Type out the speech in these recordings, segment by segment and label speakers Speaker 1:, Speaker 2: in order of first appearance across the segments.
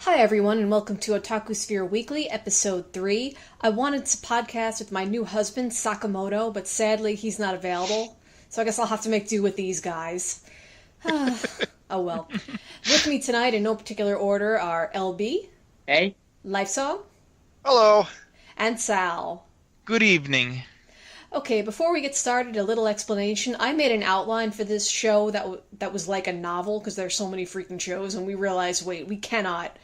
Speaker 1: Hi everyone, and welcome to OtakusphereWeekly, episode 3. I wanted to podcast with my new husband, Sakamoto, but sadly he's not available, so I guess I'll have to make do with these guys. Oh well. With me tonight, in no particular order, are LB.
Speaker 2: Hey.
Speaker 1: Lifesong.
Speaker 3: Hello.
Speaker 1: And Sal.
Speaker 4: Good evening.
Speaker 1: Okay, before we get started, a little explanation. I made an outline for this show that was like a novel, because there's so many freaking shows, and we realized, wait, we cannot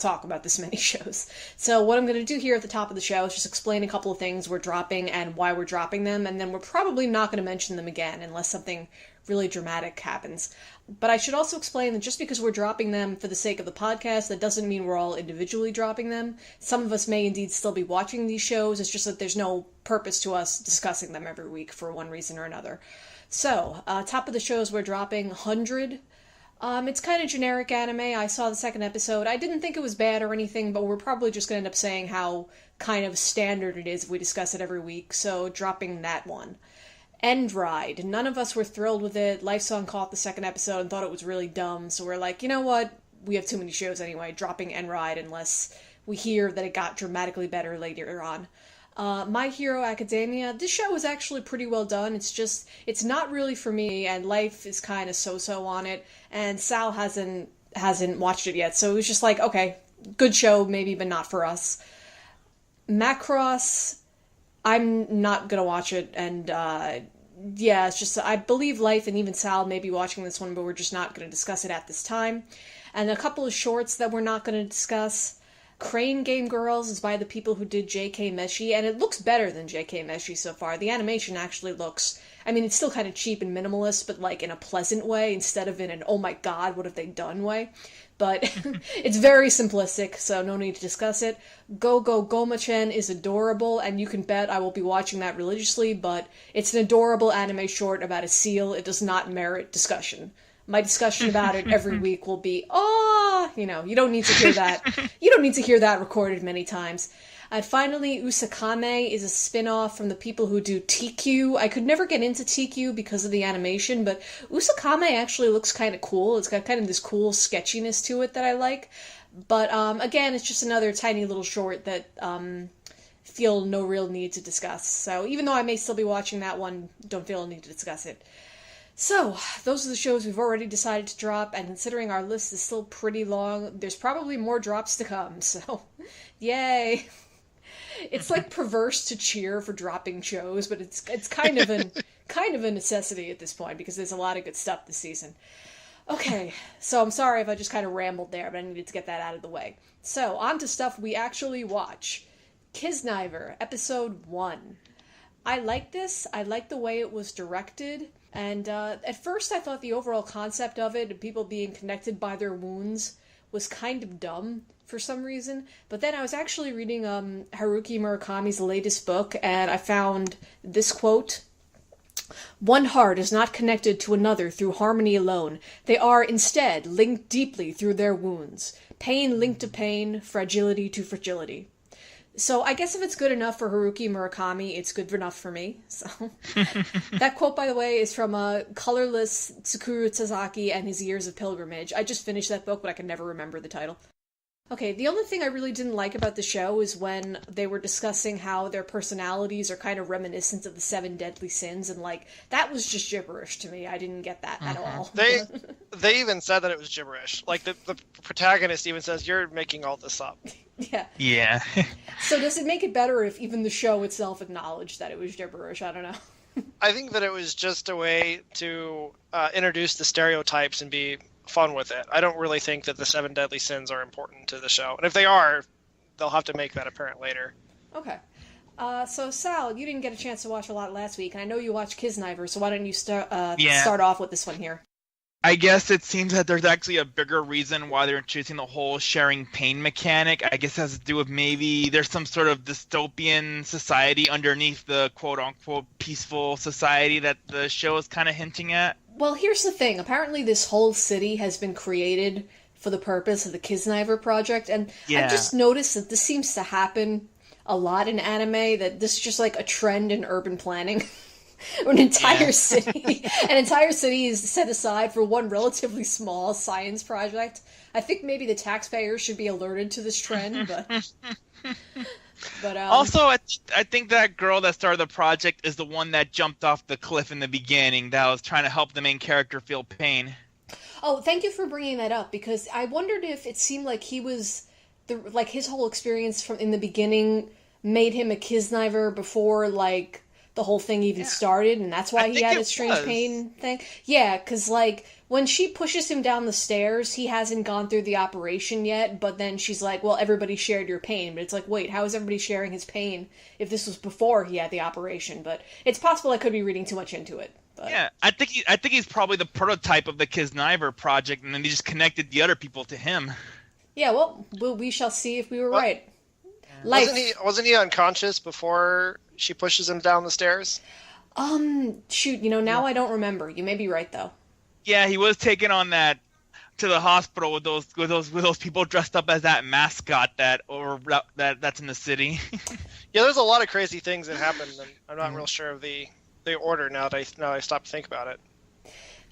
Speaker 1: talk about this many shows. So what I'm going to do here at the top of the show is just explain a couple of things we're dropping and why we're dropping them, and then we're probably not going to mention them again unless something really dramatic happens. But I should also explain that just because we're dropping them for the sake of the podcast, that doesn't mean we're all individually dropping them. Some of us may indeed still be watching these shows, it's just that there's no purpose to us discussing them every week for one reason or another. So, top of the shows we're dropping 100. It's kind of generic anime. I saw the second episode. I didn't think it was bad or anything, but we're probably just going to end up saying how kind of standard it is if we discuss it every week, so dropping that one. End Ride. None of us were thrilled with it. Lifesong caught the second episode and thought it was really dumb, so we're like, you know what? We have too many shows anyway, dropping End Ride unless we hear that it got dramatically better later on. My Hero Academia. This show is actually pretty well done. It's not really for me, and life is kind of so-so on it, and Sal hasn't watched it yet, so it was just like, okay, good show, maybe, but not for us. Macross, I'm not gonna watch it, and, yeah, it's just, I believe Life and even Sal may be watching this one, but we're just not gonna discuss it at this time. And a couple of shorts that we're not gonna discuss. Crane Game Girls is by the people who did J.K. Meshi, and it looks better than J.K. Meshi so far. The animation actually looks, I mean, it's still kind of cheap and minimalist, but like in a pleasant way instead of in an, oh my god, what have they done way. But it's very simplistic, so no need to discuss it. Go Go Goma-chen is adorable, and you can bet I will be watching that religiously, but it's an adorable anime short about a seal. It does not merit discussion. My discussion about it every week will be, you don't need to hear that. You don't need to hear that recorded many times. And finally, Usakame is a spin-off from the people who do TQ. I could never get into TQ because of the animation, but Usakame actually looks kind of cool. It's got kind of this cool sketchiness to it that I like. But, again, it's just another tiny little short that, feel no real need to discuss. So even though I may still be watching that one, don't feel a need to discuss it. So, those are the shows we've already decided to drop, and considering our list is still pretty long, there's probably more drops to come, so yay! It's like perverse to cheer for dropping shows, but it's kind of a necessity at this point, because there's a lot of good stuff this season. Okay, so I'm sorry if I just kind of rambled there, but I needed to get that out of the way. So, on to stuff we actually watch. Kiznaiver, episode 1. I like this. I like the way it was directed. And at first I thought the overall concept of it, and people being connected by their wounds, was kind of dumb for some reason. But then I was actually reading Haruki Murakami's latest book, and I found this quote: "One heart is not connected to another through harmony alone. They are, instead, linked deeply through their wounds. Pain linked to pain, fragility to fragility." So I guess if it's good enough for Haruki Murakami, it's good enough for me. So that quote, by the way, is from Colorless Tsukuru Sasaki and His Years of Pilgrimage. I just finished that book, but I can never remember the title. Okay, the only thing I really didn't like about the show is when they were discussing how their personalities are kind of reminiscent of the 7 deadly sins, and like, that was just gibberish to me. I didn't get that at all.
Speaker 3: They even said that it was gibberish. Like, the protagonist even says, "You're making all this up."
Speaker 4: Yeah.
Speaker 1: So does it make it better if even the show itself acknowledged that it was gibberish? I don't know.
Speaker 3: I think that it was just a way to introduce the stereotypes and be fun with it. I don't really think that the 7 deadly sins are important to the show. And if they are, they'll have to make that apparent later.
Speaker 1: Okay. So Sal, you didn't get a chance to watch a lot last week, and I know you watched Kiznaiver, so why don't you start off with this one here?
Speaker 4: I guess it seems that there's actually a bigger reason why they're introducing the whole sharing pain mechanic. I guess it has to do with maybe there's some sort of dystopian society underneath the quote-unquote peaceful society that the show is kind of hinting at.
Speaker 1: Well, here's the thing. Apparently this whole city has been created for the purpose of the Kiznaiver project, and I've just noticed that this seems to happen a lot in anime, that this is just like a trend in urban planning. An entire city is set aside for one relatively small science project. I think maybe the taxpayers should be alerted to this trend, but
Speaker 4: also, I think that girl that started the project is the one that jumped off the cliff in the beginning that was trying to help the main character feel pain.
Speaker 1: Oh, thank you for bringing that up, because I wondered if it seemed like he was his whole experience from in the beginning made him a Kiznaiver before the whole thing even started, and that's why he had a strange pain thing. Yeah, because when she pushes him down the stairs, he hasn't gone through the operation yet, but then she's like, well, everybody shared your pain. But it's like, wait, how is everybody sharing his pain if this was before he had the operation? But it's possible I could be reading too much into it. But... Yeah,
Speaker 4: I think he's probably the prototype of the Kiznaiver project, and then he just connected the other people to him.
Speaker 1: Yeah, well, we shall see if we were right.
Speaker 3: Wasn't he unconscious before she pushes him down the stairs?
Speaker 1: Shoot, now I don't remember. You may be right though.
Speaker 4: Yeah, he was taken on that to the hospital with those people dressed up as that mascot that's in the city.
Speaker 3: Yeah, there's a lot of crazy things that happen, and I'm not real sure of the order now that I stopped to think about it.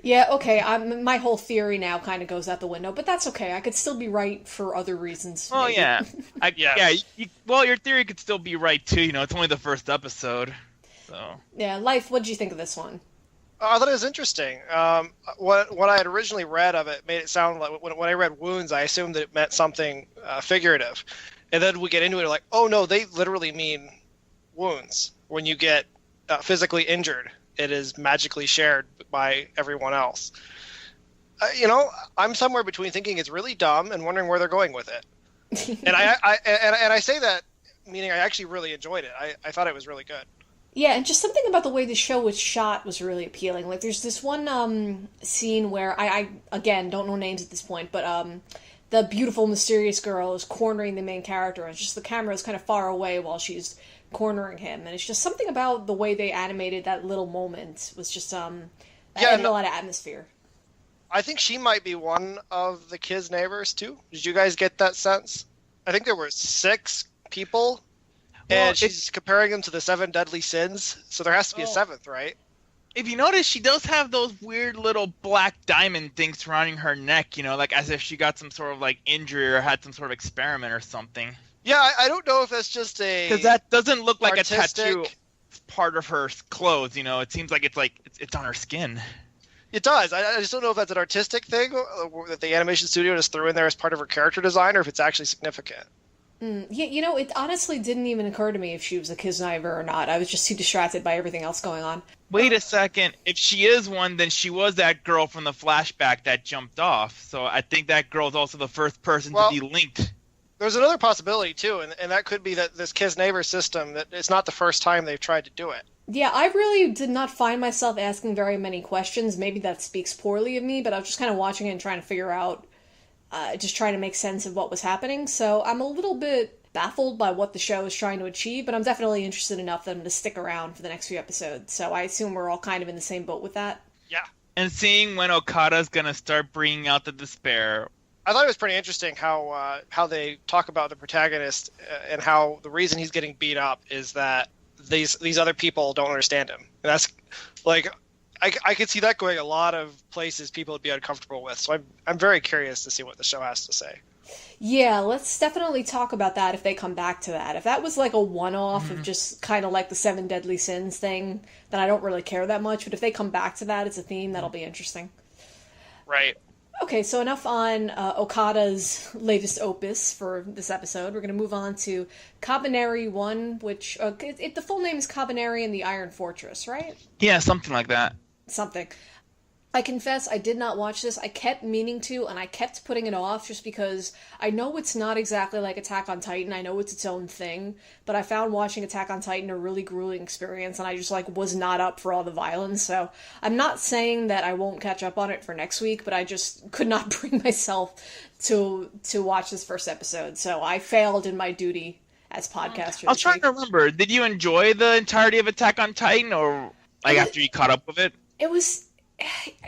Speaker 1: Yeah, okay. My whole theory now kind of goes out the window, but that's okay. I could still be right for other reasons.
Speaker 4: Oh yeah, well, your theory could still be right too. It's only the first episode, so. Yeah,
Speaker 1: Life. What did you think of this one?
Speaker 3: I thought it was interesting. What I had originally read of it made it sound like when I read wounds, I assumed that it meant something figurative, and then we get into it like, oh no, they literally mean wounds. When you get physically injured, it is magically shared by everyone else. I'm somewhere between thinking it's really dumb and wondering where they're going with it. And I say that meaning I actually really enjoyed it. I thought it was really good.
Speaker 1: Yeah, and just something about the way the show was shot was really appealing. There's this one scene where I again don't know names at this point, but the beautiful mysterious girl is cornering the main character, and just the camera is kind of far away while she's cornering him, and it's just something about the way they animated that little moment was just added a lot of atmosphere.
Speaker 3: I think she might be one of the Kiznaivers too. Did you guys get that sense? I think there were 6 people, and she's comparing them to the 7 deadly sins, so there has to be a 7th, right?
Speaker 4: If you notice, she does have those weird little black diamond things surrounding her neck, as if she got some sort of injury or had some sort of experiment or something.
Speaker 3: Yeah, I don't know if that's just
Speaker 4: because that doesn't look like artistic... a tattoo part of her clothes. It seems like it's on her skin.
Speaker 3: It does. I just don't know if that's an artistic thing that the animation studio just threw in there as part of her character design, or if it's actually significant.
Speaker 1: Yeah, it honestly didn't even occur to me if she was a Kiznaiver or not. I was just too distracted by everything else going on.
Speaker 4: Wait a second. If she is one, then she was that girl from the flashback that jumped off. So I think that girl's also the first person to be linked.
Speaker 3: There's another possibility, too, and that could be that this Kiznaiver system, that it's not the first time they've tried to do it.
Speaker 1: Yeah, I really did not find myself asking very many questions. Maybe that speaks poorly of me, but I was just kind of watching it and trying to figure out, just trying to make sense of what was happening. So I'm a little bit baffled by what the show is trying to achieve, but I'm definitely interested enough that I'm going to stick around for the next few episodes. So I assume we're all kind of in the same boat with that.
Speaker 3: Yeah.
Speaker 4: And seeing when Okada's going to start bringing out the despair.
Speaker 3: I thought it was pretty interesting how they talk about the protagonist and how the reason he's getting beat up is that these other people don't understand him. And that's I could see that going a lot of places people would be uncomfortable with. So I'm very curious to see what the show has to say.
Speaker 1: Yeah, let's definitely talk about that if they come back to that. If that was a one-off of just kind of the 7 deadly sins thing, then I don't really care that much. But if they come back to that as a theme, that'll be interesting.
Speaker 3: Right.
Speaker 1: Okay, so enough on Okada's latest opus for this episode. We're going to move on to Kabaneri 1, which the full name is Kabaneri and the Iron Fortress, right?
Speaker 4: Yeah, something like that.
Speaker 1: Something. I confess I did not watch this. I kept meaning to, and I kept putting it off just because I know it's not exactly like Attack on Titan. I know it's its own thing, but I found watching Attack on Titan a really grueling experience, and I just was not up for all the violence. So I'm not saying that I won't catch up on it for next week, but I just could not bring myself to watch this first episode. So I failed in my duty as podcaster.
Speaker 4: I was trying to remember. Did you enjoy the entirety of Attack on Titan, or after you caught up with it?
Speaker 1: It was.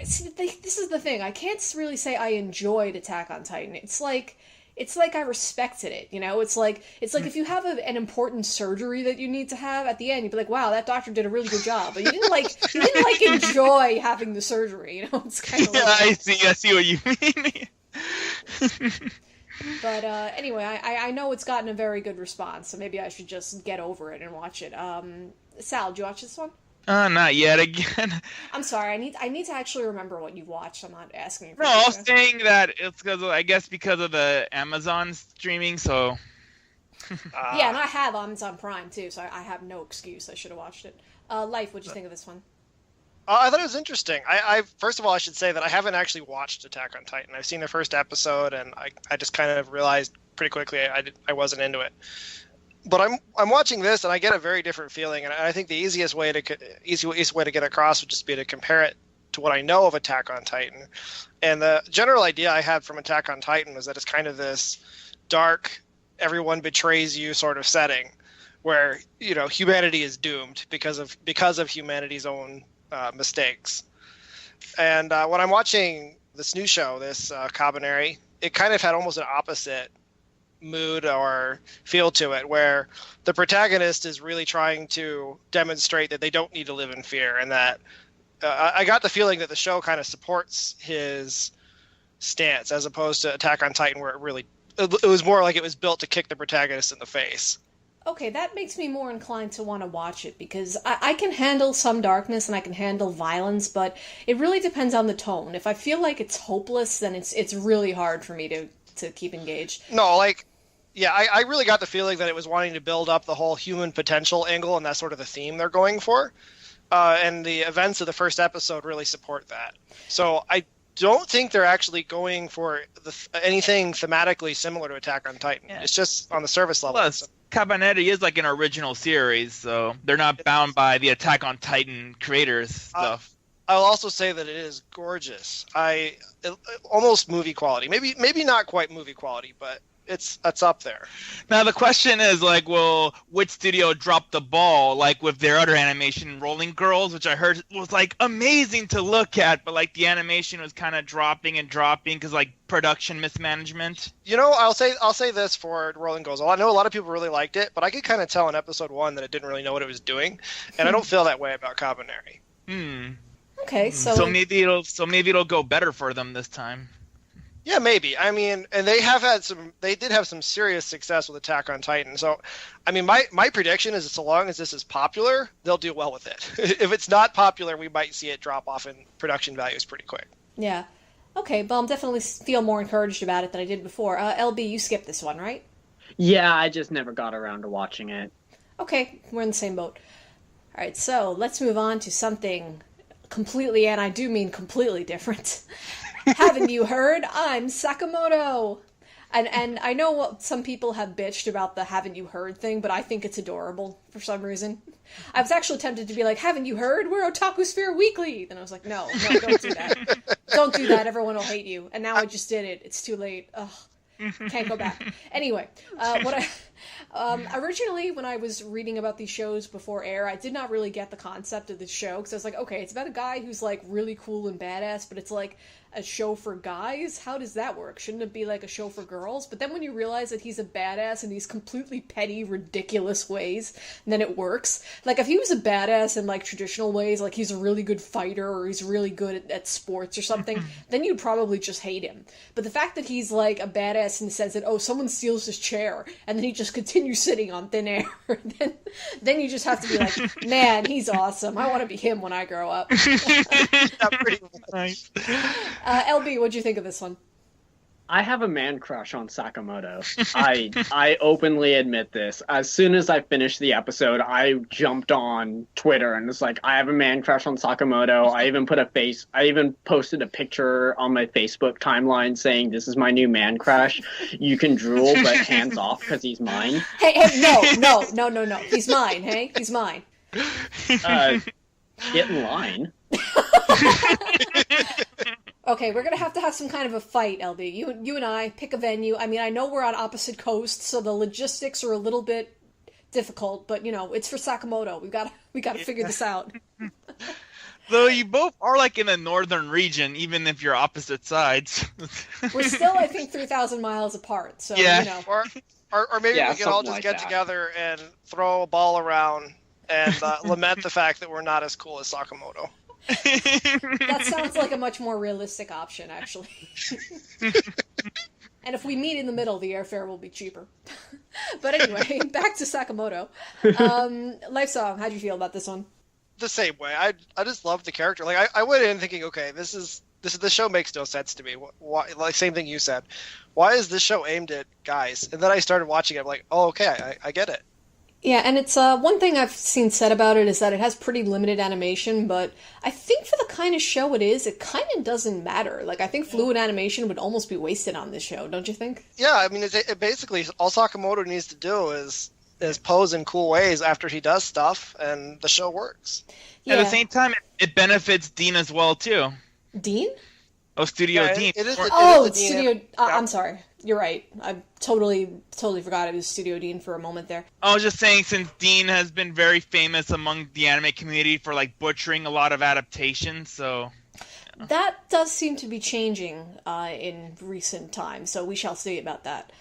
Speaker 1: See, this is the thing. I can't really say I enjoyed Attack on Titan. It's it's like I respected it, you know? It's like if you have an important surgery that you need to have at the end, you'd be like, wow, that doctor did a really good job. But you didn't enjoy having the surgery, you know? It's kind of
Speaker 4: I see what you mean.
Speaker 1: But anyway, I know it's gotten a very good response, so maybe I should just get over it and watch it. Sal, did you watch this one?
Speaker 4: Not yet again.
Speaker 1: I'm sorry, I need to actually remember what you've watched. I'm not asking you for
Speaker 4: No, I was saying that it's because of the Amazon streaming, so...
Speaker 1: Yeah, and I have Amazon Prime, too, so I have no excuse. I should have watched it. Life, what'd you think of this one?
Speaker 3: I thought it was interesting. I first of all, I should say that I haven't actually watched Attack on Titan. I've seen the first episode, and I just kind of realized pretty quickly I wasn't into it. But I'm watching this, and I get a very different feeling. And I think the easiest way to get across would just be to compare it to what I know of Attack on Titan. And the general idea I had from Attack on Titan was that it's kind of this dark, everyone betrays you sort of setting, where humanity is doomed because of humanity's own mistakes. And when I'm watching this new show, this Kabaneri, it kind of had almost an opposite mood or feel to it, where the protagonist is really trying to demonstrate that they don't need to live in fear, and that I got the feeling that the show kind of supports his stance, as opposed to Attack on Titan, where it was more like it was built to kick the protagonist in the face.
Speaker 1: Okay, that makes me more inclined to want to watch it, because I can handle some darkness and I can handle violence, but it really depends on the tone. If I feel like it's hopeless, then it's really hard for me to keep engaged.
Speaker 3: No, I really got the feeling that it was wanting to build up the whole human potential angle, and that's sort of the theme they're going for. And the events of the first episode really support that. So I don't think they're actually going for anything thematically similar to Attack on Titan. Yeah. It's just on the service level.
Speaker 4: Plus, Kabaneri is like an original series, so they're not bound by the Attack on Titan creators stuff.
Speaker 3: I'll also say that it is gorgeous. Almost movie quality. Maybe not quite movie quality, but it's up there.
Speaker 4: Now the question is, will which studio drop the ball, with their other animation, Rolling Girls, which I heard was amazing to look at, but the animation was kind of dropping because production mismanagement.
Speaker 3: I'll say this for Rolling Girls. I know a lot of people really liked it, but I could kind of tell in episode 1 that it didn't really know what it was doing, and I don't feel that way about Kabaneri.
Speaker 1: Okay, so
Speaker 3: maybe
Speaker 4: it'll go better for them this time.
Speaker 3: Yeah, maybe. I mean, and they did have some serious success with Attack on Titan. So, I mean, my prediction is, so long as this is popular, they'll do well with it. If it's not popular, we might see it drop off in production values pretty quick.
Speaker 1: Yeah. Okay, well, I'm definitely feel more encouraged about it than I did before. LB, you skipped this one, right?
Speaker 2: Yeah, I just never got around to watching it.
Speaker 1: Okay, we're in the same boat. All right, so let's move on to something completely, and I do mean completely different. Haven't you heard? I'm Sakamoto! And I know what some people have bitched about the haven't you heard thing, but I think it's adorable for some reason. I was actually tempted to be like, haven't you heard? We're OtakusphereWeekly! Then I was like, no, don't do that. Don't do that, everyone will hate you. And now I just did it. It's too late. Ugh. Can't go back. Anyway, originally when I was reading about these shows before air, I did not really get the concept of this show, because I was like, okay, it's about a guy who's really cool and badass, but it's a show for guys? How does that work? Shouldn't it be a show for girls? But then when you realize that he's a badass in these completely petty, ridiculous ways, then it works. If he was a badass in traditional ways, he's a really good fighter or he's really good at sports or something, then you'd probably just hate him. But the fact that he's a badass in the sense that, oh, someone steals his chair and then he just continues sitting on thin air, then you just have to be like, man, he's awesome. I want to be him when I grow up.
Speaker 3: Pretty nice.
Speaker 1: LB, what'd you think of this one?
Speaker 2: I have a man crush on Sakamoto. I openly admit this. As soon as I finished the episode, I jumped on Twitter and was like, I have a man crush on Sakamoto. I even posted a picture on my Facebook timeline saying, this is my new man crush. You can drool, but hands off because he's mine.
Speaker 1: Hey, no. He's mine, hey? He's mine.
Speaker 2: Get in line.
Speaker 1: Okay, we're going to have some kind of a fight, LB. You and I, pick a venue. I mean, I know we're on opposite coasts, so the logistics are a little bit difficult, but, it's for Sakamoto. We got to figure this out.
Speaker 4: Though you both are like in the northern region, even if you're opposite sides.
Speaker 1: We're still, I think, 3,000 miles apart. So,
Speaker 4: Yeah.
Speaker 1: you know.
Speaker 3: Or maybe
Speaker 2: Yeah,
Speaker 3: we can all
Speaker 2: something
Speaker 3: just
Speaker 2: like
Speaker 3: get
Speaker 2: that.
Speaker 3: together and throw a ball around and lament the fact that we're not as cool as Sakamoto.
Speaker 1: That sounds like a much more realistic option, actually. And if we meet in the middle, the airfare will be cheaper. But anyway, back to Sakamoto. Lifesong, how'd you feel about this one?
Speaker 3: The same way. I just love the character. Like I went in thinking, okay, this show makes no sense to me. Why? Like same thing you said. Why is this show aimed at guys? And then I started watching it. I'm like, oh, okay, I get it.
Speaker 1: Yeah, and it's one thing I've seen said about it is that it has pretty limited animation, but I think for the kind of show it is, it kind of doesn't matter. Like, I think fluid animation would almost be wasted on this show, don't you think?
Speaker 3: Yeah, I mean, it basically all Sakamoto needs to do is pose in cool ways after he does stuff, and the show works.
Speaker 1: Yeah.
Speaker 4: At the same time, it benefits Dean as well too.
Speaker 1: Dean?
Speaker 4: Oh, Studio
Speaker 3: Yeah,
Speaker 4: Dean.
Speaker 3: it is
Speaker 1: Oh,
Speaker 3: the
Speaker 1: it's
Speaker 3: Dean.
Speaker 1: Studio...
Speaker 3: Yeah.
Speaker 1: I'm sorry. You're right. I totally forgot it was Studio Dean for a moment there.
Speaker 4: I was just saying, since Dean has been very famous among the anime community for like butchering a lot of adaptations, so
Speaker 1: That does seem to be changing in recent times, so we shall see about that.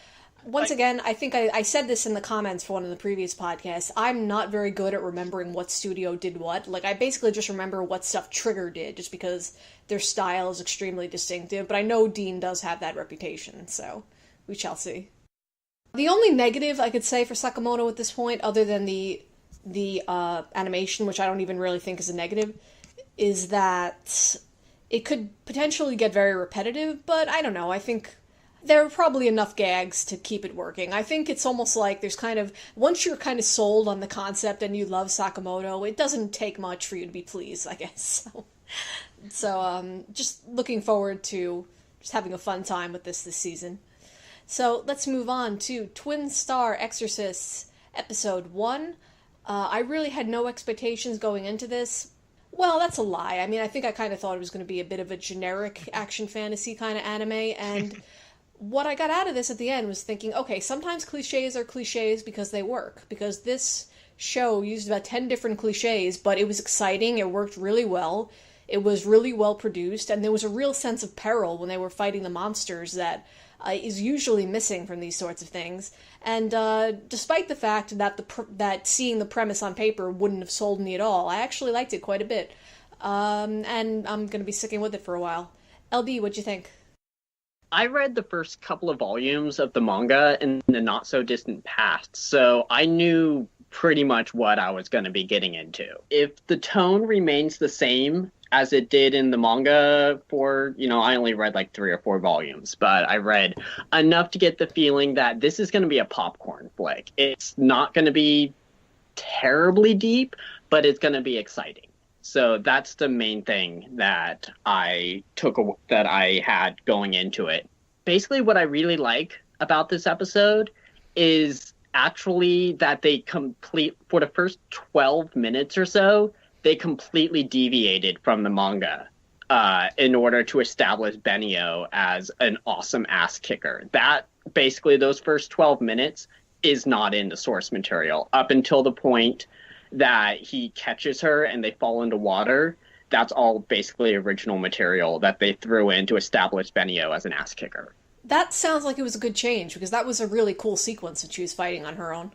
Speaker 1: Once again, I think I said this in the comments for one of the previous podcasts. I'm not very good at remembering what studio did what. Like, I basically just remember what stuff Trigger did, just because their style is extremely distinctive. But I know Dean does have that reputation, so we shall see. The only negative I could say for Sakamoto at this point, other than the animation, which I don't even really think is a negative, is that it could potentially get very repetitive, but I don't know. I think there are probably enough gags to keep it working. I think it's almost like there's kind of, once you're kind of sold on the concept and you love Sakamoto, it doesn't take much for you to be pleased, I guess. So just looking forward to just having a fun time with this season. So let's move on to Twin Star Exorcists, Episode 1. I really had no expectations going into this. Well, that's a lie. I mean, I think I kind of thought it was going to be a bit of a generic action fantasy kind of anime, and what I got out of this at the end was thinking, okay, sometimes cliches are cliches because they work. Because this show used about 10 different cliches, but it was exciting, it worked really well, it was really well produced, and there was a real sense of peril when they were fighting the monsters that is usually missing from these sorts of things. And despite the fact that that seeing the premise on paper wouldn't have sold me at all, I actually liked it quite a bit. And I'm going to be sticking with it for a while. LB, what'd you think?
Speaker 2: I read the first couple of volumes of the manga in the not-so-distant past, so I knew pretty much what I was going to be getting into. If the tone remains the same as it did in the manga for, I only read like 3 or 4 volumes, but I read enough to get the feeling that this is going to be a popcorn flick. It's not going to be terribly deep, but it's going to be exciting. So that's the main thing that I had going into it. Basically, what I really like about this episode is actually that they for the first 12 minutes or so, they completely deviated from the manga in order to establish Benio as an awesome ass kicker. That, basically, those first 12 minutes is not in the source material up until the point that he catches her and they fall into water. That's all basically original material that they threw in to establish Benio as an ass kicker.
Speaker 1: That sounds like it was a good change, because that was a really cool sequence that she was fighting on her own.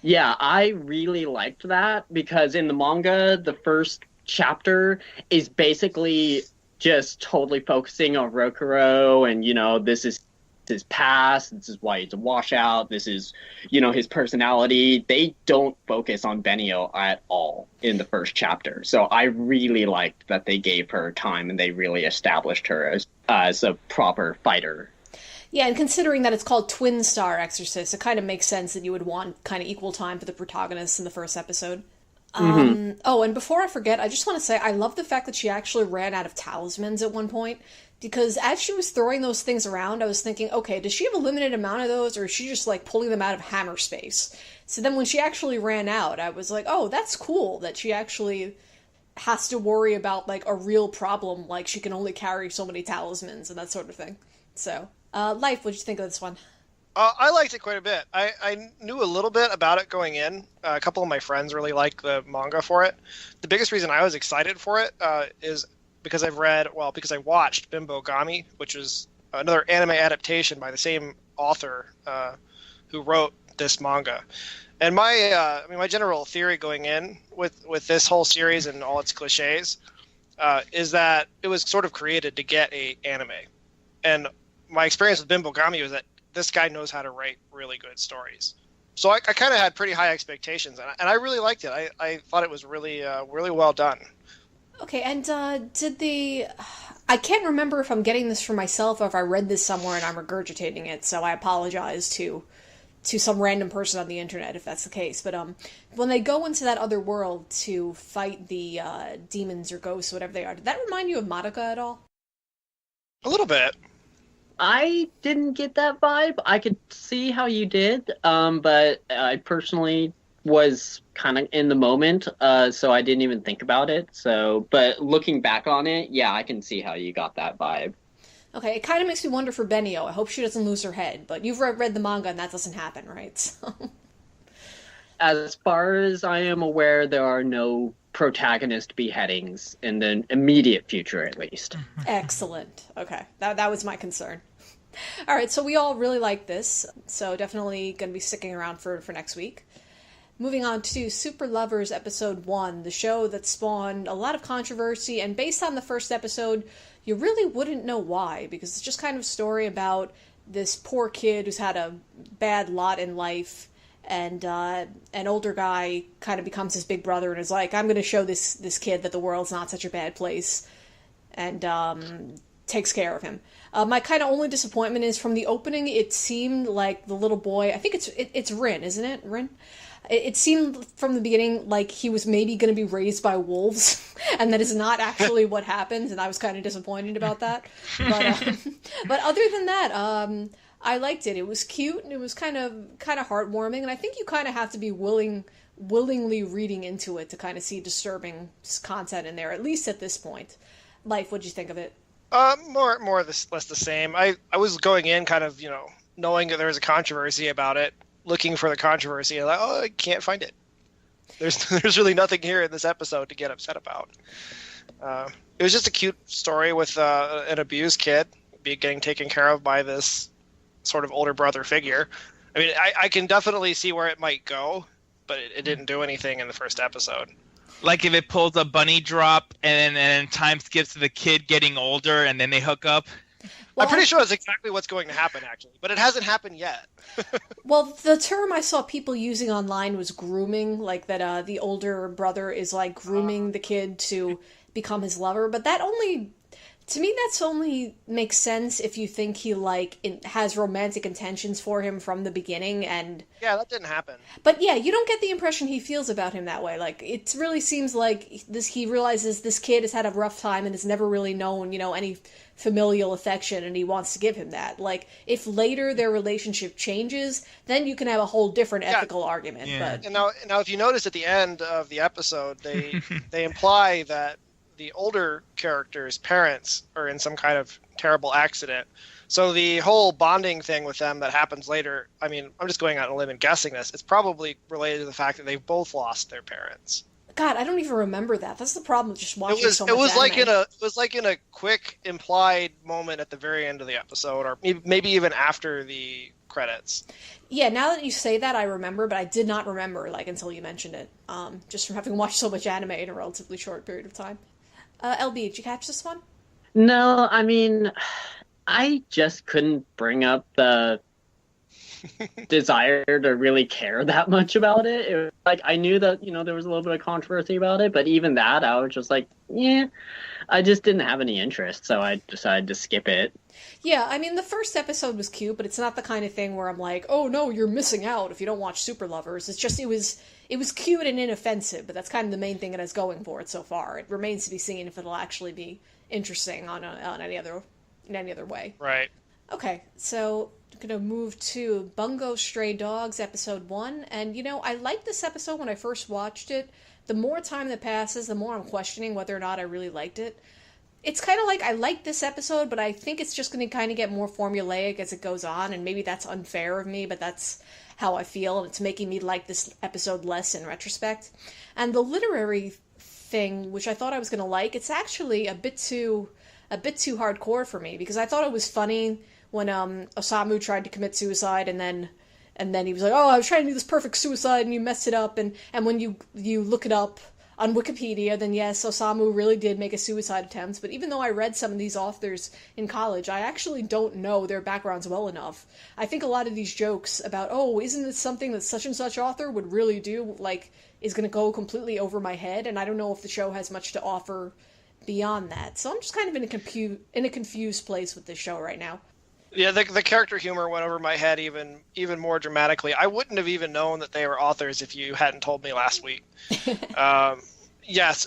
Speaker 2: Yeah, I really liked that, because in the manga, the first chapter is basically just totally focusing on Rokuro, and, this is his past, this is why he's a washout, this is, his personality. They don't focus on Benio at all in the first chapter. So I really liked that they gave her time and they really established her as a proper fighter.
Speaker 1: Yeah, and considering that it's called Twin Star Exorcist, it kind of makes sense that you would want kind of equal time for the protagonists in the first episode. Oh, and before I forget, I just want to say I love the fact that she actually ran out of talismans at one point, because as she was throwing those things around, I was thinking, okay, does she have a limited amount of those, or is she just, pulling them out of hammer space? So then when she actually ran out, I was like, oh, that's cool that she actually has to worry about, a real problem, like she can only carry so many talismans and that sort of thing. So, Life, what'd you think of this one?
Speaker 3: I liked it quite a bit. I knew a little bit about it going in. A couple of my friends really liked the manga for it. The biggest reason I was excited for it is because because I watched Bimbo Gami, which was another anime adaptation by the same author who wrote this manga. And my general theory going in with this whole series and all its cliches is that it was sort of created to get a anime. And my experience with Bimbo Gami was that this guy knows how to write really good stories. So I kind of had pretty high expectations, and I really liked it. I thought it was really really well done.
Speaker 1: Okay, and I can't remember if I'm getting this for myself or if I read this somewhere and I'm regurgitating it, so I apologize to some random person on the internet if that's the case. But when they go into that other world to fight the demons or ghosts, whatever they are, did that remind you of Madoka at all?
Speaker 3: A little bit.
Speaker 2: I didn't get that vibe. I could see how you did, but I personally was kind of in the moment, so I didn't even think about it. So, but looking back on it, yeah, I can see how you got that vibe.
Speaker 1: Okay, it kind of makes me wonder for Benio. I hope she doesn't lose her head, but you've read the manga and that doesn't happen, right? So...
Speaker 2: As far as I am aware, there are no protagonist beheadings in the immediate future, at least.
Speaker 1: Excellent. Okay, that was my concern. All right, so we all really like this, so definitely going to be sticking around for next week. Moving on to Super Lovers Episode 1, the show that spawned a lot of controversy, and based on the first episode, you really wouldn't know why, because it's just kind of a story about this poor kid who's had a bad lot in life, and an older guy kind of becomes his big brother and is like, I'm going to show this kid that the world's not such a bad place, and takes care of him. My kind of only disappointment is from the opening, it seemed like the little boy, I think it's Rin, isn't it? Rin? It seemed from the beginning like he was maybe going to be raised by wolves, and that is not actually what happens, and I was kind of disappointed about that. But other than that, I liked it. It was cute, and it was kind of heartwarming, and I think you kind of have to be willingly reading into it to kind of see disturbing content in there, at least at this point. Life, what'd you think of it?
Speaker 3: More less the same. I was going in kind of, knowing that there was a controversy about it, looking for the controversy, and like, oh, I can't find it. There's really nothing here in this episode to get upset about. It was just a cute story with an abused kid getting taken care of by this sort of older brother figure. I mean, I can definitely see where it might go, but it didn't do anything in the first episode.
Speaker 4: Like if it pulls a bunny drop and then time skips to the kid getting older and then they hook up.
Speaker 3: Well, I'm pretty sure that's exactly what's going to happen, actually, but it hasn't happened yet.
Speaker 1: Well, the term I saw people using online was grooming, like that the older brother is like grooming the kid to become his lover, but to me, that's only makes sense if you think he has romantic intentions for him from the beginning, and
Speaker 3: yeah, that didn't happen.
Speaker 1: But yeah, you don't get the impression he feels about him that way. Like it really seems like he realizes this kid has had a rough time and has never really known, any familial affection, and he wants to give him that. Like if later their relationship changes, then you can have a whole different ethical argument.
Speaker 4: Yeah.
Speaker 1: But
Speaker 3: And now, if you notice at the end of the episode, they imply that the older character's parents are in some kind of terrible accident. So the whole bonding thing with them that happens later, I mean, I'm just going out on a limb and guessing this, it's probably related to the fact that they both lost their parents.
Speaker 1: God, I don't even remember that. That's the problem with just watching so much
Speaker 3: it was
Speaker 1: anime.
Speaker 3: like in a quick implied moment at the very end of the episode, or maybe even after the credits.
Speaker 1: Yeah, now that you say that, I remember, but I did not remember until you mentioned it. Just from having watched so much anime in a relatively short period of time. LB, did you catch this one?
Speaker 2: No, I mean, I just couldn't bring up the desire to really care that much about it. It was like, I knew that, there was a little bit of controversy about it, but even that, I was just like, yeah, I just didn't have any interest, so I decided to skip it.
Speaker 1: Yeah, I mean, the first episode was cute, but it's not the kind of thing where I'm like, oh no, you're missing out if you don't watch Super Lovers. It's just, it was cute and inoffensive, but that's kind of the main thing it has going for it so far. It remains to be seen if it'll actually be interesting in any other way.
Speaker 3: Right.
Speaker 1: Okay, so I'm going to move to Bungo Stray Dogs, Episode 1. And, I liked this episode when I first watched it. The more time that passes, the more I'm questioning whether or not I really liked it. it's kind of like I like this episode, but I think it's just going to kind of get more formulaic as it goes on, and maybe that's unfair of me, but that's how I feel, and it's making me like this episode less in retrospect. And the literary thing, which I thought I was going to like, it's actually a bit too hardcore for me, because I thought it was funny when Osamu tried to commit suicide, and then he was like, oh, I was trying to do this perfect suicide and you messed it up, and when you look it up on Wikipedia, then yes, Osamu really did make a suicide attempt. But even though I read some of these authors in college, I actually don't know their backgrounds well enough. I think a lot of these jokes about, oh, isn't this something that such and such author would really do, like, is going to go completely over my head, and I don't know if the show has much to offer beyond that. So I'm just kind of in a confused place with this show right now.
Speaker 3: Yeah, the character humor went over my head even more dramatically. I wouldn't have even known that they were authors if you hadn't told me last week. Yes,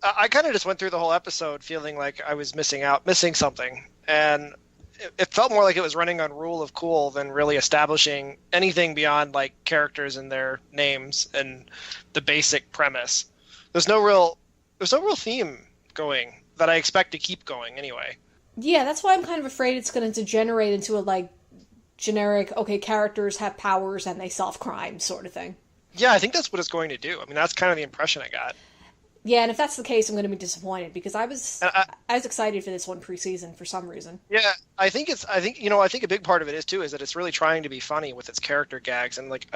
Speaker 3: I kind of just went through the whole episode feeling like I was missing something. And it felt more like it was running on rule of cool than really establishing anything beyond like characters and their names and the basic premise. There's no real theme going that I expect to keep going anyway.
Speaker 1: Yeah, that's why I'm kind of afraid it's going to degenerate into a, like, generic, okay, characters have powers and they solve crime sort of thing.
Speaker 3: Yeah, I think that's what it's going to do. I mean, that's kind of the impression I got.
Speaker 1: Yeah, and if that's the case, I'm going to be disappointed, because I was excited for this one preseason for some reason.
Speaker 3: Yeah, I think a big part of it is that it's really trying to be funny with its character gags, and like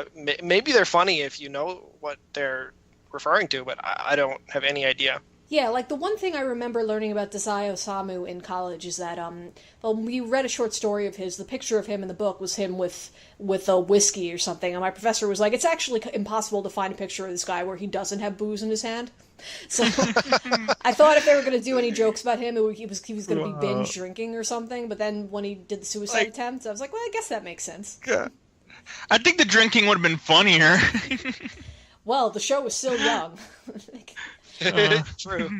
Speaker 3: maybe they're funny if you know what they're referring to, but I don't have any idea.
Speaker 1: Yeah, like the one thing I remember learning about Dazai Osamu in college is that, we read a short story of his. The picture of him in the book was him with a whiskey or something, and my professor was like, it's actually impossible to find a picture of this guy where he doesn't have booze in his hand. So I thought if they were going to do any jokes about him, he was going to be binge drinking or something, but then when he did the suicide attempt, I was like, well, I guess that makes sense.
Speaker 4: Yeah. I think the drinking would have been funnier.
Speaker 1: Well, the show was still young.
Speaker 3: True.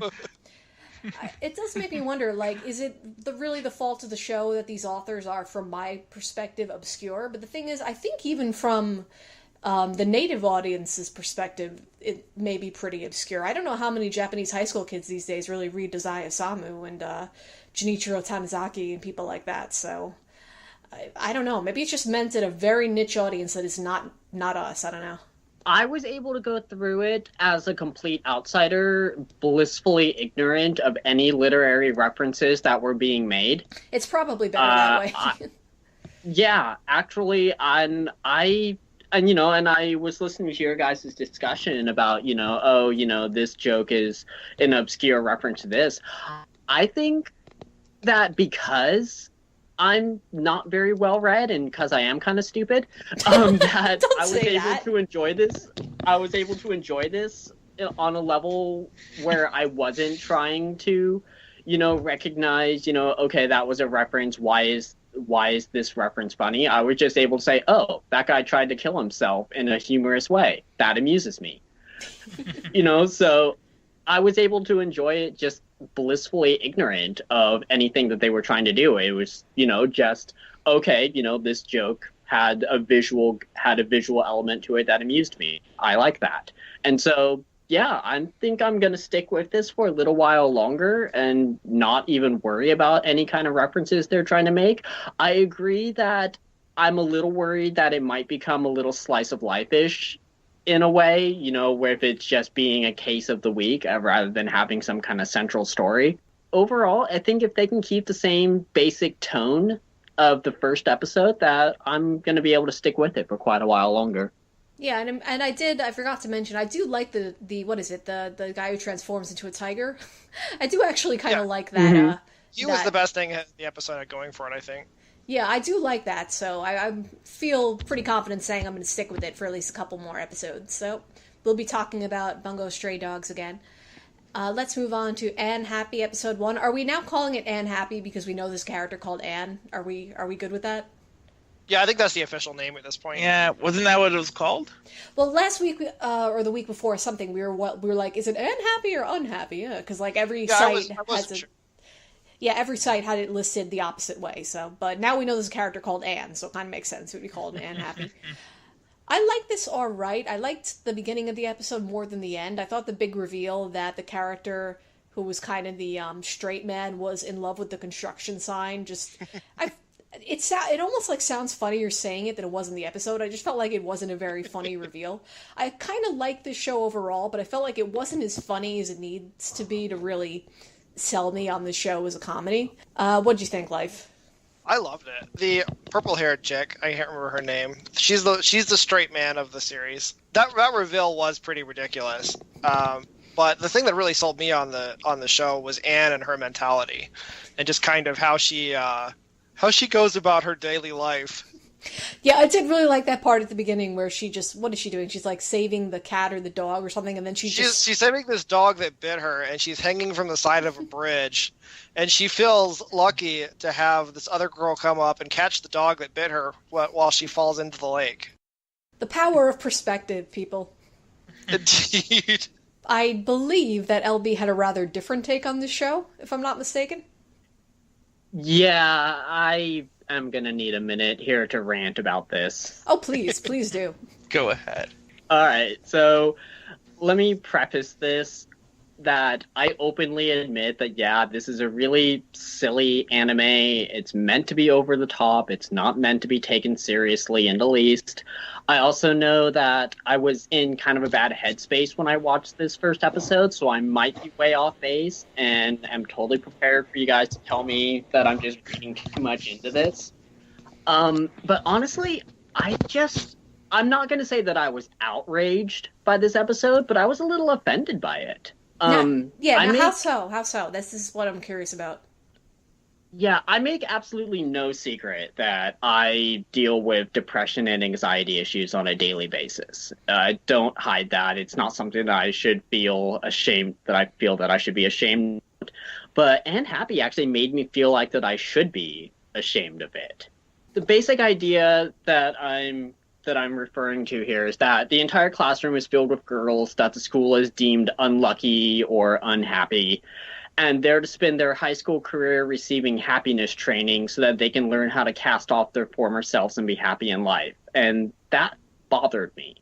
Speaker 1: It does make me wonder, like, is it really the fault of the show that these authors are, from my perspective, obscure? But the thing is, I think even from the native audience's perspective, it may be pretty obscure. I don't know how many Japanese high school kids these days really read Dazai Osamu and Junichiro Tanizaki and people like that, so I don't know. Maybe it's just meant at a very niche audience that is not us. I don't know.
Speaker 2: I was able to go through it as a complete outsider, blissfully ignorant of any literary references that were being made.
Speaker 1: It's probably better that way.
Speaker 2: Yeah, actually, and I was listening to your guys' discussion about, this joke is an obscure reference to this. I think that because I'm not very well read, and because I am kind of stupid, that I was able to enjoy this. I was able to enjoy this on a level where I wasn't trying to, recognize, okay, that was a reference. Why is this reference funny? I was just able to say, oh, that guy tried to kill himself in a humorous way. That amuses me. So I was able to enjoy it just blissfully ignorant of anything that they were trying to do. It was, just, okay, this joke had a visual element to it that amused me. I like that. And so, yeah, I think I'm going to stick with this for a little while longer and not even worry about any kind of references they're trying to make. I agree that I'm a little worried that it might become a little slice of life-ish in a way, where if it's just being a case of the week rather than having some kind of central story. Overall, I think if they can keep the same basic tone of the first episode, that I'm going to be able to stick with it for quite a while longer.
Speaker 1: Yeah, and I forgot to mention, I do like the what is it, the guy who transforms into a tiger. I do actually kind of like that.
Speaker 2: Mm-hmm.
Speaker 3: He was the best thing the episode had going for it, I think.
Speaker 1: Yeah, I do like that, so I feel pretty confident saying I'm going to stick with it for at least a couple more episodes. So we'll be talking about Bungo Stray Dogs again. Let's move on to Anne Happy, episode 1. Are we now calling it Anne Happy because we know this character called Anne? Are we good with that?
Speaker 3: Yeah, I think that's the official name at this point.
Speaker 4: Yeah, wasn't that what it was called?
Speaker 1: Well, last week or the week before, something we were like, is it Anne Happy or unhappy? Yeah, because like every site has a. Yeah, every site had it listed the opposite way, so... But now we know there's a character called Anne, so it kind of makes sense it would be called Anne Happy. I like this alright. I liked the beginning of the episode more than the end. I thought the big reveal that the character who was kind of the straight man, was in love with the construction sign. Just, it almost like sounds funnier saying it than it was in the episode. I just felt like it wasn't a very funny reveal. I kind of liked this show overall, but I felt like it wasn't as funny as it needs to be to really sell me on the show as a comedy. What'd you think, Life?
Speaker 3: I loved it. The purple-haired chick, I can't remember her name. She's the straight man of the series. That reveal was pretty ridiculous. But the thing that really sold me on the show was Anne and her mentality, and just kind of how she goes about her daily life.
Speaker 1: Yeah, I did really like that part at the beginning where she just, what is she doing? She's like saving the cat or the dog or something, and then she's
Speaker 3: saving this dog that bit her, and she's hanging from the side of a bridge, and she feels lucky to have this other girl come up and catch the dog that bit her while she falls into the lake.
Speaker 1: The power of perspective, people.
Speaker 3: Indeed.
Speaker 1: I believe that LB had a rather different take on this show, if I'm not mistaken.
Speaker 2: Yeah, I am going to need a minute here to rant about this.
Speaker 1: Oh, please do.
Speaker 4: Go ahead.
Speaker 2: All right, so let me preface this that I openly admit that, yeah, this is a really silly anime. It's meant to be over the top. It's not meant to be taken seriously in the least. I also know that I was in kind of a bad headspace when I watched this first episode, so I might be way off base, and I'm totally prepared for you guys to tell me that I'm just reading too much into this. But honestly, I'm not going to say that I was outraged by this episode, but I was a little offended by it.
Speaker 1: How so? How so? This is what I'm curious about.
Speaker 2: Yeah, I make absolutely no secret that I deal with depression and anxiety issues on a daily basis. I don't hide that. It's not something that I should feel ashamed, that I feel that I should be ashamed of. But And Happy actually made me feel like that I should be ashamed of it. The basic idea that I'm referring to here is that the entire classroom is filled with girls that the school is deemed unlucky or unhappy, and they're to spend their high school career receiving happiness training so that they can learn how to cast off their former selves and be happy in life. And that bothered me.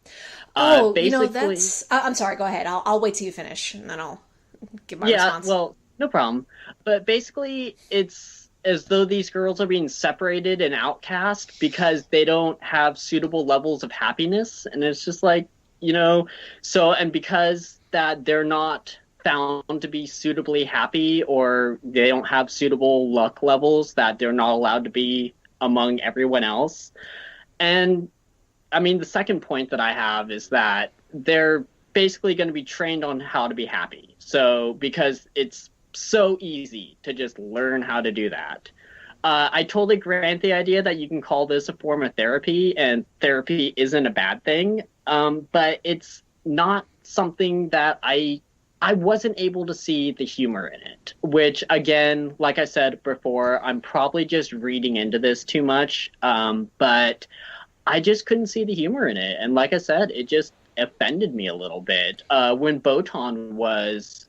Speaker 1: That's... I'm sorry, go ahead. I'll wait till you finish, and then I'll give my response.
Speaker 2: Yeah, well, no problem. But basically, it's as though these girls are being separated and outcast because they don't have suitable levels of happiness. And it's just like, and because that they're not found to be suitably happy, or they don't have suitable luck levels, that they're not allowed to be among everyone else. And I mean, the second point that I have is that they're basically going to be trained on how to be happy. So because it's so easy to just learn how to do that. I totally grant the idea that you can call this a form of therapy, and therapy isn't a bad thing, but it's not something that I wasn't able to see the humor in it, which, again, like I said before, I'm probably just reading into this too much, but I just couldn't see the humor in it. And like I said, it just offended me a little bit. When Botan was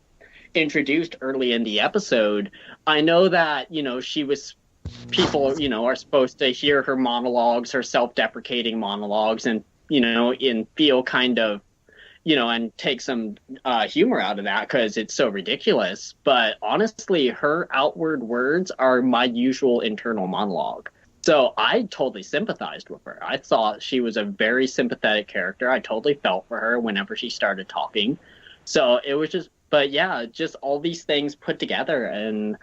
Speaker 2: introduced early in the episode, I know that, people, are supposed to hear her monologues, her self-deprecating monologues, and, and feel kind of, and take some humor out of that because it's so ridiculous. But honestly, her outward words are my usual internal monologue. So I totally sympathized with her. I thought she was a very sympathetic character. I totally felt for her whenever she started talking. So it was just, but yeah, just all these things put together, and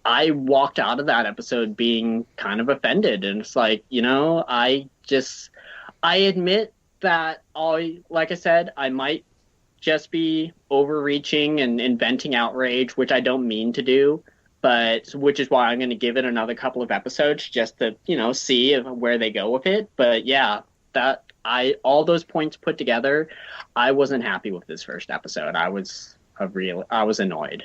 Speaker 2: I walked out of that episode being kind of offended. And it's like, I admit that like I said, I might just be overreaching and inventing outrage, which I don't mean to do, which is why I'm going to give it another couple of episodes just to, see where they go with it. But yeah, all those points put together, I wasn't happy with this first episode. I was annoyed.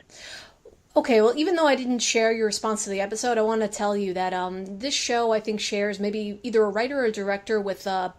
Speaker 1: Okay, well, even though I didn't share your response to the episode, I want to tell you that this show, I think, shares maybe either a writer or a director with Bakuto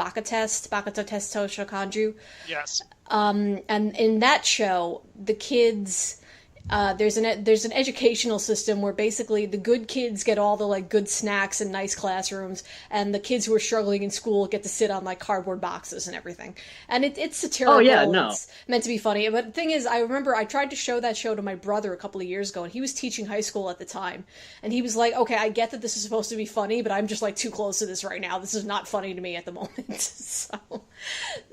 Speaker 1: Toshokanju.
Speaker 3: Yes.
Speaker 1: And in that show, the kids There's an educational system where basically the good kids get all the like good snacks and nice classrooms, and the kids who are struggling in school get to sit on like cardboard boxes and everything. And it's satirical.
Speaker 2: Oh yeah, no.
Speaker 1: It's meant to be funny. But the thing is, I remember I tried to show that show to my brother a couple of years ago, and he was teaching high school at the time, and he was like, "Okay, I get that this is supposed to be funny, but I'm just like too close to this right now. This is not funny to me at the moment."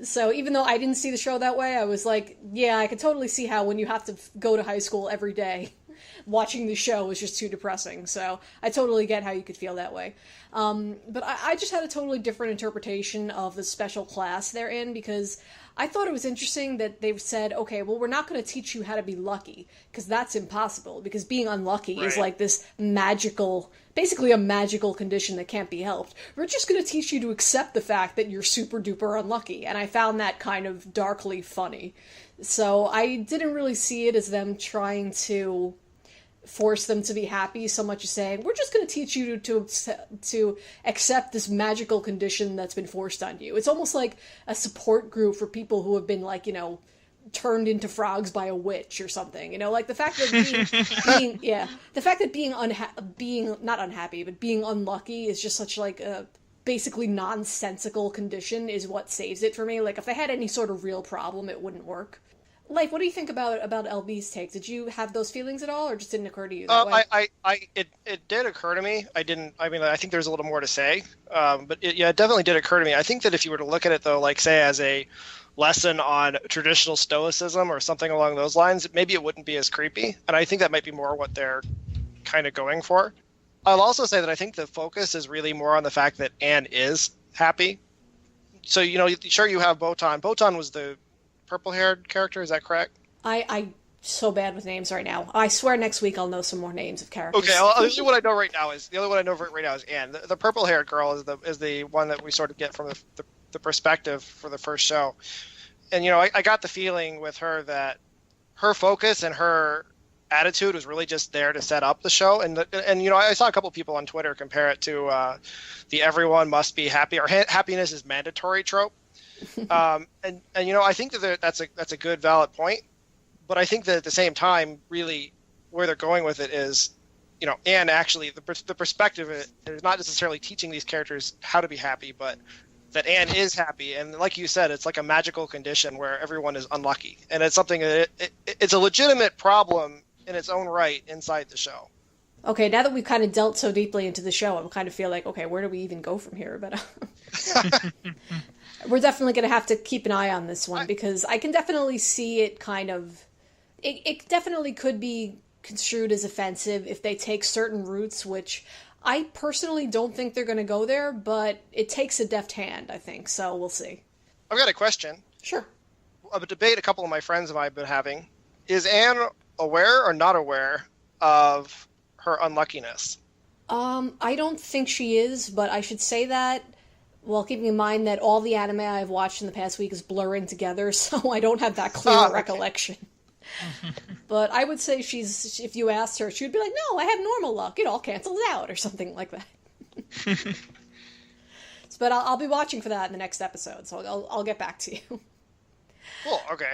Speaker 1: So even though I didn't see the show that way, I was like, yeah, I could totally see how when you have to go to high school every day, watching the show is just too depressing. So I totally get how you could feel that way. But I just had a totally different interpretation of the special class they're in, because I thought it was interesting that they've said, okay, well, we're not going to teach you how to be lucky, because that's impossible, because being unlucky is like this magical, basically a magical condition that can't be helped. We're just going to teach you to accept the fact that you're super duper unlucky. And I found that kind of darkly funny. So I didn't really see it as them trying to force them to be happy so much as saying, we're just going to teach you to accept this magical condition that's been forced on you. It's almost like a support group for people who have been like, turned into frogs by a witch or something, like the fact that being not unhappy, but being unlucky is just such like a basically nonsensical condition is what saves it for me. Like if they had any sort of real problem, it wouldn't work. Life, what do you think about LB's take? Did you have those feelings at all, or just didn't occur to you that way?
Speaker 3: It did occur to me. I think there's a little more to say, but it definitely did occur to me. I think that if you were to look at it though, like say as a lesson on traditional stoicism or something along those lines, maybe it wouldn't be as creepy. And I think that might be more what they're kind of going for. I'll also say that I think the focus is really more on the fact that Anne is happy. So, sure, you have Botan. Botan was the purple-haired character, is that correct?
Speaker 1: I'm so bad with names right now. I swear next week I'll know some more names of characters.
Speaker 3: Okay, well, the only one I know right now is Anne. The purple-haired girl is the one that we sort of get from the perspective for the first show. And, I got the feeling with her that her focus and her attitude was really just there to set up the show. And I saw a couple people on Twitter compare it to the everyone must be happy or happiness is mandatory trope. I think that's a good valid point, but I think that at the same time, really where they're going with it is, and actually the perspective of it is not necessarily teaching these characters how to be happy, but that Anne is happy. And like you said, it's like a magical condition where everyone is unlucky. And it's something that it's a legitimate problem in its own right inside the show.
Speaker 1: Okay, now that we've kind of delved so deeply into the show, I kind of feel like, okay, where do we even go from here? But we're definitely going to have to keep an eye on this one, because I can definitely see it kind of... It definitely could be construed as offensive if they take certain routes, which I personally don't think they're going to go there, but it takes a deft hand, I think, so we'll see.
Speaker 3: I've got a question.
Speaker 1: Sure.
Speaker 3: A debate a couple of my friends and I have been having. Is Anne aware or not aware of her unluckiness?
Speaker 1: I don't think she is, but I should say that while keeping in mind that all the anime I've watched in the past week is blurring together, so I don't have that clear recollection. But I would say if you asked her, she would be like, no, I have normal luck. It all cancels out, or something like that. But I'll be watching for that in the next episode, so I'll get back to you.
Speaker 3: Cool, okay.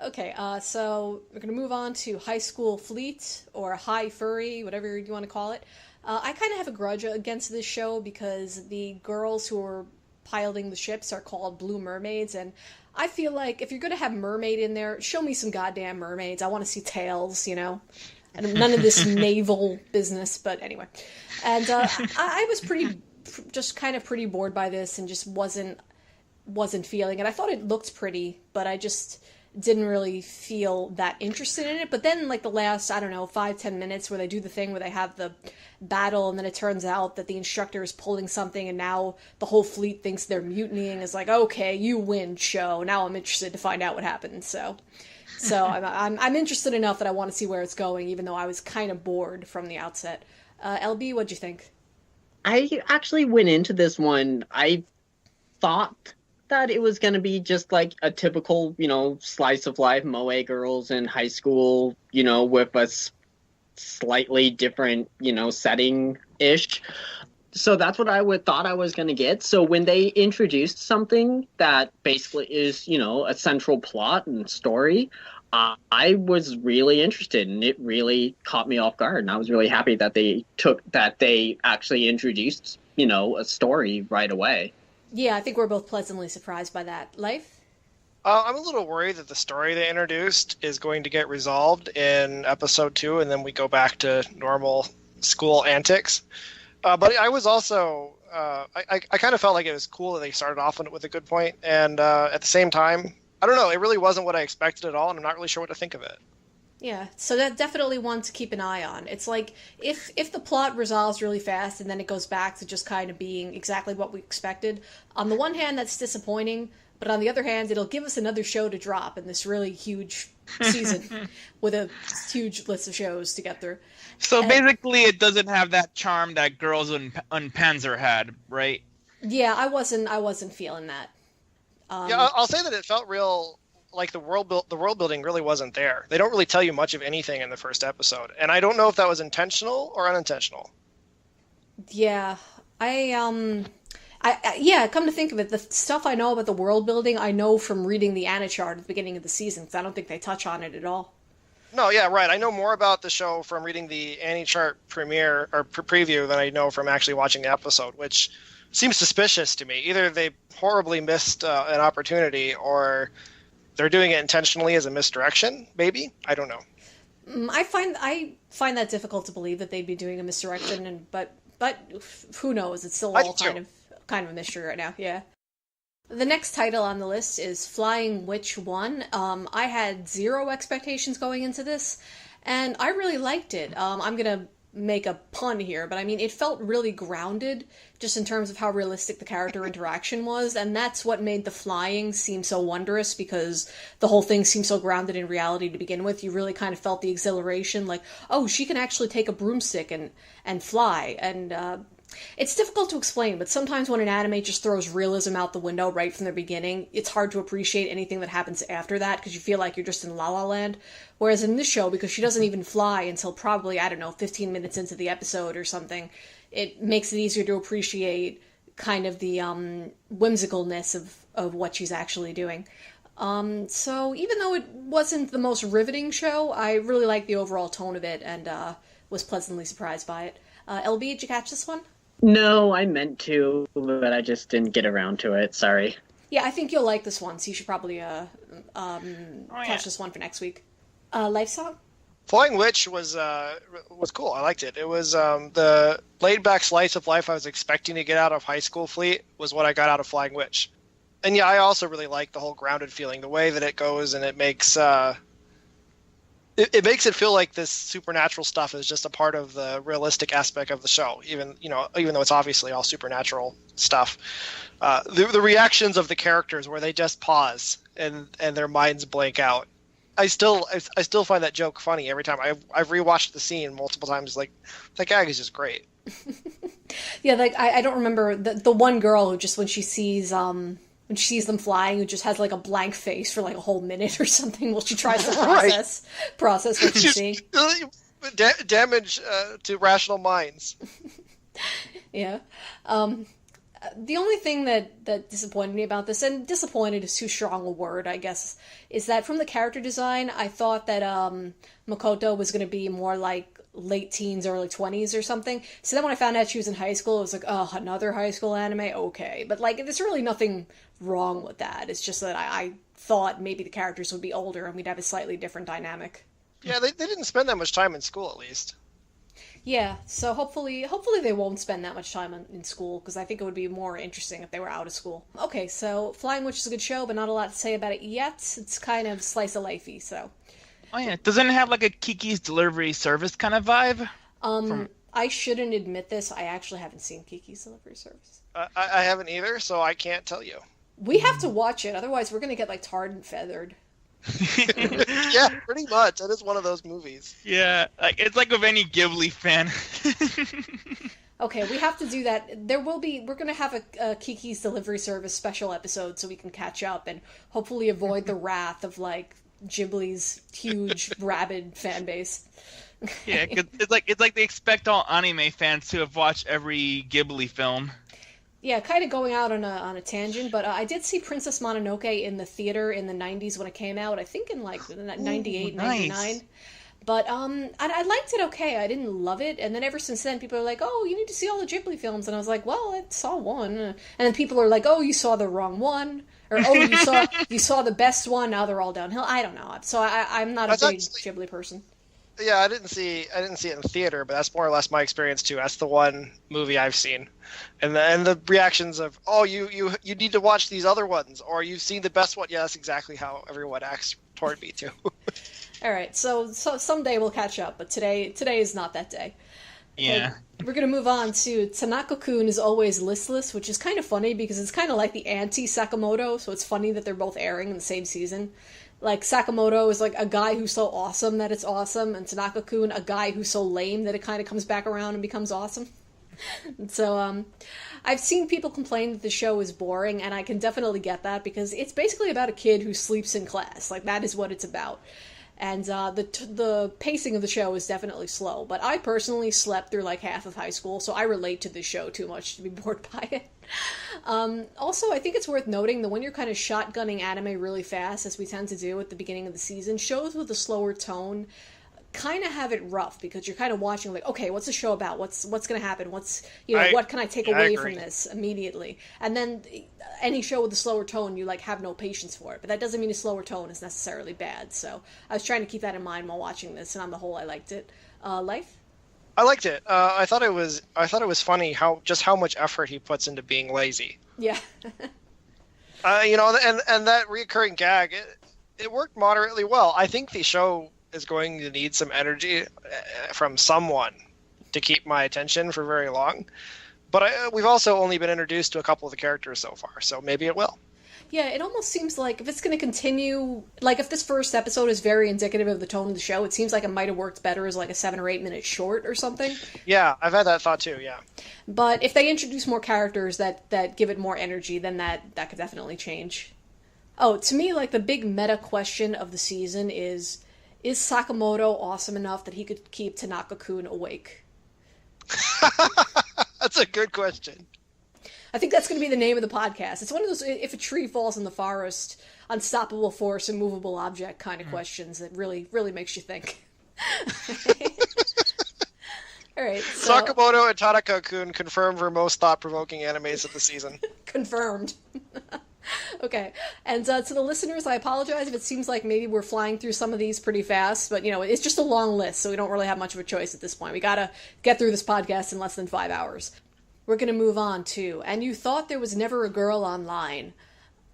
Speaker 1: Okay, so we're going to move on to High School Fleet, or HaiFuri, whatever you want to call it. I kind of have a grudge against this show because the girls who are piloting the ships are called Blue Mermaids, and I feel like if you're going to have mermaid in there, show me some goddamn mermaids. I want to see tails, and none of this naval business, but anyway. And I was pretty bored by this and just wasn't feeling it. I thought it looked pretty, but I just didn't really feel that interested in it. But then, like, the last, 5-10 minutes where they do the thing where they have the battle, and then it turns out that the instructor is pulling something, and now the whole fleet thinks they're mutinying. It's like, okay, you win, show. Now I'm interested to find out what happened. So I'm interested enough that I want to see where it's going, even though I was kind of bored from the outset. LB, what'd you think?
Speaker 2: I actually went into this one, I thought that it was going to be just like a typical, slice of life moe girls in high school, with a slightly different, setting-ish. So that's what I thought I was going to get. So when they introduced something that basically is, a central plot and story, I was really interested, and it really caught me off guard. And I was really happy that they actually introduced, a story right away.
Speaker 1: Yeah, I think we're both pleasantly surprised by that. Life?
Speaker 3: I'm a little worried that the story they introduced is going to get resolved in episode 2, and then we go back to normal school antics. But I was also, I kind of felt like it was cool that they started off with a good point, and at the same time, I don't know, it really wasn't what I expected at all, and I'm not really sure what to think of it.
Speaker 1: Yeah, so that's definitely one to keep an eye on. It's like, if the plot resolves really fast and then it goes back to just kind of being exactly what we expected, on the one hand, that's disappointing, but on the other hand, it'll give us another show to drop in this really huge season with a huge list of shows to get through.
Speaker 4: So basically, it doesn't have that charm that Girls on Panzer had, right?
Speaker 1: Yeah, I wasn't feeling that.
Speaker 3: Yeah, I'll say that it felt real, like the world building really wasn't there. They don't really tell you much of anything in the first episode, and I don't know if that was intentional or unintentional.
Speaker 1: Yeah, yeah, come to think of it, the stuff I know about the world building, I know from reading the Anna chart at the beginning of the season, because I don't think they touch on it at all.
Speaker 3: No, yeah, right. I know more about the show from reading the Annie chart premiere or preview than I know from actually watching the episode, which seems suspicious to me. Either they horribly missed an opportunity, or they're doing it intentionally as a misdirection. Maybe, I don't know.
Speaker 1: I find that difficult to believe that they'd be doing a misdirection, but who knows? It's still all kind of a mystery right now. Yeah. The next title on the list is Flying Witch 1. I had zero expectations going into this, and I really liked it. I'm gonna make a pun here, but I mean, it felt really grounded, just in terms of how realistic the character interaction was, and that's what made the flying seem so wondrous, because the whole thing seemed so grounded in reality to begin with. You really kind of felt the exhilaration, like, oh, she can actually take a broomstick and fly, and it's difficult to explain, but sometimes when an anime just throws realism out the window right from the beginning, it's hard to appreciate anything that happens after that, because you feel like you're just in La La Land. Whereas in this show, because she doesn't even fly until probably, 15 minutes into the episode or something, it makes it easier to appreciate kind of the whimsicalness of what she's actually doing. So even though it wasn't the most riveting show, I really liked the overall tone of it, and was pleasantly surprised by it. LB, did you catch this one?
Speaker 2: No, I meant to, but I just didn't get around to it. Sorry.
Speaker 1: Yeah, I think you'll like this one, so you should probably catch this one for next week. Lifesong?
Speaker 3: Flying Witch was cool. I liked it. It was the laid-back slice of life I was expecting to get out of High School Fleet was what I got out of Flying Witch. And yeah, I also really like the whole grounded feeling, the way that it goes, and it makes it makes it feel like this supernatural stuff is just a part of the realistic aspect of the show, even though it's obviously all supernatural stuff. The reactions of the characters where they just pause and their minds blank out. I still find that joke funny every time. I've rewatched the scene multiple times. Like, that gag is just great.
Speaker 1: Yeah, like I don't remember the one girl who just when she sees them flying, who just has like a blank face for like a whole minute or something while she tries to process what she's seeing.
Speaker 3: Damage to rational minds.
Speaker 1: Yeah. The only thing that disappointed me about this, and disappointed is too strong a word, I guess, is that from the character design, I thought that Makoto was going to be more like late teens, early 20s or something. So then when I found out she was in high school, it was like, oh, another high school anime? Okay. But like, there's really nothing wrong with that. It's just that I thought maybe the characters would be older and we'd have a slightly different dynamic.
Speaker 3: Yeah, they didn't spend that much time in school, at least.
Speaker 1: Yeah, so hopefully they won't spend that much time in school, because I think it would be more interesting if they were out of school. Okay, so Flying Witch is a good show, but not a lot to say about it yet. It's kind of slice of lifey, so.
Speaker 4: Oh yeah, doesn't it have like a Kiki's Delivery Service kind of vibe?
Speaker 1: I shouldn't admit this, I actually haven't seen Kiki's Delivery Service.
Speaker 3: I haven't either, so I can't tell you.
Speaker 1: We have to watch it, otherwise we're going to get like tarred and feathered.
Speaker 3: Yeah, pretty much. That is one of those movies.
Speaker 4: Yeah, it's like with any Ghibli fan.
Speaker 1: Okay, we have to do that. We're going to have a Kiki's Delivery Service special episode so we can catch up and hopefully avoid the wrath of like Ghibli's huge rabid fan base.
Speaker 4: Yeah, 'cause it's like they expect all anime fans to have watched every Ghibli film.
Speaker 1: Yeah, kind of going out on a tangent, but I did see Princess Mononoke in the theater in the 90s when it came out. I think in like 98,
Speaker 4: nice.
Speaker 1: 99. But I liked it okay. I didn't love it, and then ever since then, people are like, "Oh, you need to see all the Ghibli films," and I was like, "Well, I saw one," and then people are like, "Oh, you saw the wrong one," or "Oh, you saw the best one." Now they're all downhill. I don't know. So I'm not a big Ghibli person.
Speaker 3: Yeah, I didn't see it in the theater, but that's more or less my experience too. That's the one movie I've seen, and the reactions of, "Oh, you need to watch these other ones," or "You've seen the best one." Yeah, that's exactly how everyone acts toward me too.
Speaker 1: All right, so someday we'll catch up, but today is not that day.
Speaker 4: Yeah.
Speaker 1: Okay, we're going to move on to Tanaka-kun is always listless, which is kind of funny because it's kind of like the anti-Sakamoto, so it's funny that they're both airing in the same season. Like, Sakamoto is like a guy who's so awesome that it's awesome, and Tanaka-kun, a guy who's so lame that it kind of comes back around and becomes awesome. So, I've seen people complain that the show is boring, and I can definitely get that, because it's basically about a kid who sleeps in class. Like, that is what it's about. And the pacing of the show is definitely slow. But I personally slept through like half of high school, so I relate to this show too much to be bored by it. Also, I think it's worth noting that when you're kind of shotgunning anime really fast, as we tend to do at the beginning of the season, shows with a slower tone kind of have it rough, because you're kind of watching like, okay, what's the show about? What's going to happen? What can I take away from this immediately? And then any show with a slower tone, you like have no patience for it. But that doesn't mean a slower tone is necessarily bad. So I was trying to keep that in mind while watching this, and on the whole, I liked it. Life? I
Speaker 3: liked it. I thought it was funny how much effort he puts into being lazy.
Speaker 1: Yeah.
Speaker 3: And that recurring gag, it worked moderately well. I think the show is going to need some energy from someone to keep my attention for very long. But we've also only been introduced to a couple of the characters so far, so maybe it will.
Speaker 1: Yeah, it almost seems like if it's going to continue, like if this first episode is very indicative of the tone of the show, it seems like it might have worked better as like a 7 or 8 minute short or something.
Speaker 3: Yeah, I've had that thought too, yeah.
Speaker 1: But if they introduce more characters that give it more energy, then that could definitely change. Oh, to me, like the big meta question of the season is Sakamoto awesome enough that he could keep Tanaka-kun awake?
Speaker 3: That's a good question.
Speaker 1: I think that's going to be the name of the podcast. It's one of those, if a tree falls in the forest, unstoppable force, immovable object kind of questions that really, really makes you think. All right. So,
Speaker 3: Sakamoto and Tanaka-kun confirmed for most thought-provoking animes of the season.
Speaker 1: Confirmed. Okay, and to the listeners, I apologize if it seems like maybe we're flying through some of these pretty fast, but, it's just a long list, so we don't really have much of a choice at this point. We gotta get through this podcast in less than 5 hours. We're gonna move on to And You Thought There Was Never a Girl Online.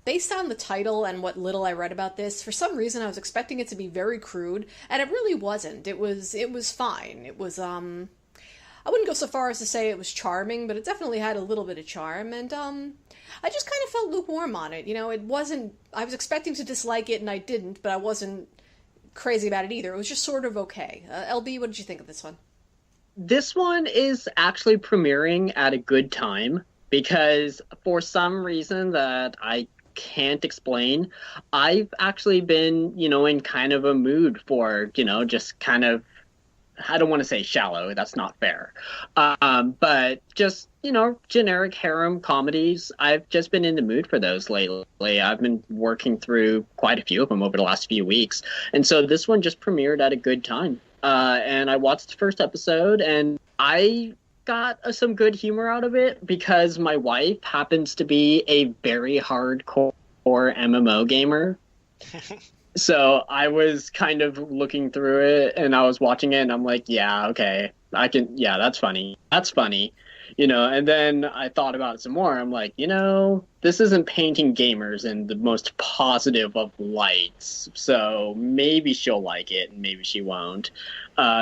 Speaker 1: Based on the title and what little I read about this, for some reason I was expecting it to be very crude, and it really wasn't. It was fine. It was, I wouldn't go so far as to say it was charming, but it definitely had a little bit of charm, and, I just kind of felt lukewarm on it. It wasn't... I was expecting to dislike it, and I didn't, but I wasn't crazy about it either. It was just sort of okay. LB, what did you think of this one?
Speaker 2: This one is actually premiering at a good time, because for some reason that I can't explain, I've actually been, in kind of a mood for, just kind of... I don't want to say shallow, that's not fair. But just, generic harem comedies. I've just been in the mood for those lately. I've been working through quite a few of them over the last few weeks. And so this one just premiered at a good time. And I watched the first episode, and I got some good humor out of it because my wife happens to be a very hardcore MMO gamer. So I was kind of looking through it, and I was watching it, and I'm like, yeah, okay, that's funny. That's funny. And then I thought about it some more. I'm like, this isn't painting gamers in the most positive of lights. So maybe she'll like it, and maybe she won't.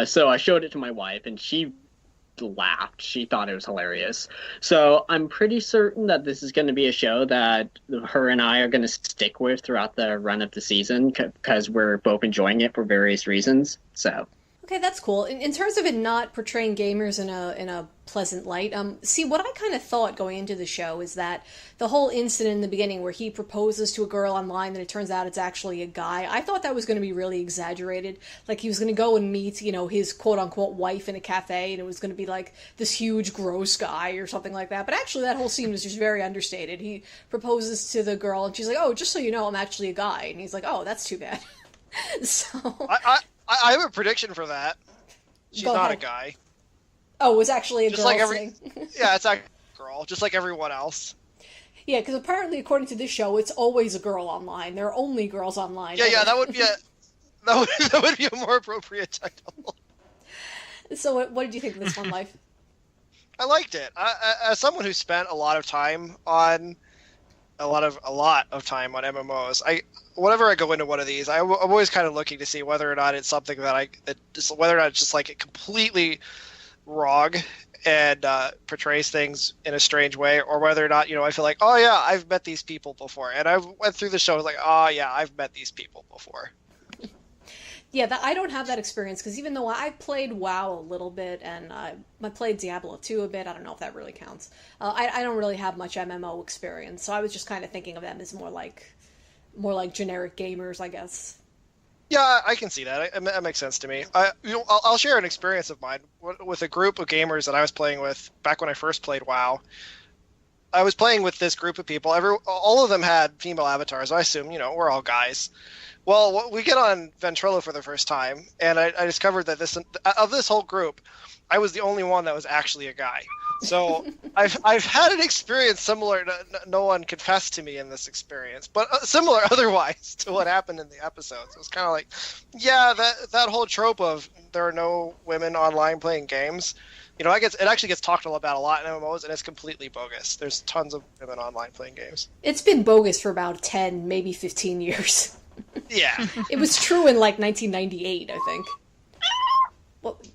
Speaker 2: So I showed it to my wife, and she laughed. She thought it was hilarious. So I'm pretty certain that this is going to be a show that her and I are going to stick with throughout the run of the season, because we're both enjoying it for various reasons. So
Speaker 1: Okay, that's cool. In terms of it not portraying gamers in a pleasant light, see, what I kind of thought going into the show is that the whole incident in the beginning where he proposes to a girl online and it turns out it's actually a guy, I thought that was going to be really exaggerated. Like, he was going to go and meet, his quote-unquote wife in a cafe, and it was going to be, like, this huge, gross guy or something like that. But actually, that whole scene was just very understated. He proposes to the girl, and she's like, oh, just so you know, I'm actually a guy. And he's like, oh, that's too bad. So...
Speaker 3: I have a prediction for that. She's not a guy.
Speaker 1: Oh, it was actually a
Speaker 3: just
Speaker 1: girl
Speaker 3: like
Speaker 1: thing.
Speaker 3: Yeah, it's actually a girl, just like everyone else.
Speaker 1: Yeah, because apparently, according to this show, it's always a girl online. There are only girls online.
Speaker 3: Yeah, that would be that would be a more appropriate title.
Speaker 1: So, what did you think of this one, Life?
Speaker 3: I liked it. As someone who spent a lot of time on a lot of time on MMOs, whenever I go into one of these, I'm always kind of looking to see whether or not it's something whether or not it's just like completely wrong and portrays things in a strange way, or whether or not, I feel like, oh yeah, I've met these people before, and I went through the show like, oh yeah, I've met these people before.
Speaker 1: Yeah, I don't have that experience, because even though I played WoW a little bit, and I played Diablo 2 a bit, I don't know if that really counts. I don't really have much MMO experience, so I was just kind of thinking of them as more like generic gamers, I guess.
Speaker 3: Yeah, I can see that. That makes sense to me. I'll share an experience of mine with a group of gamers that I was playing with back when I first played WoW. I was playing with this group of people. All of them had female avatars. I assume, we're all guys. Well, we get on Ventrilo for the first time, and I discovered that of this whole group, I was the only one that was actually a guy. So I've had an experience similar to, no one confessed to me in this experience, but similar otherwise to what happened in the episodes. It was kind of like, yeah, that whole trope of there are no women online playing games, it actually gets talked about a lot in MMOs, and it's completely bogus. There's tons of women online playing games.
Speaker 1: It's been bogus for about 10, maybe 15 years.
Speaker 3: Yeah.
Speaker 1: It was true in, 1998, I think.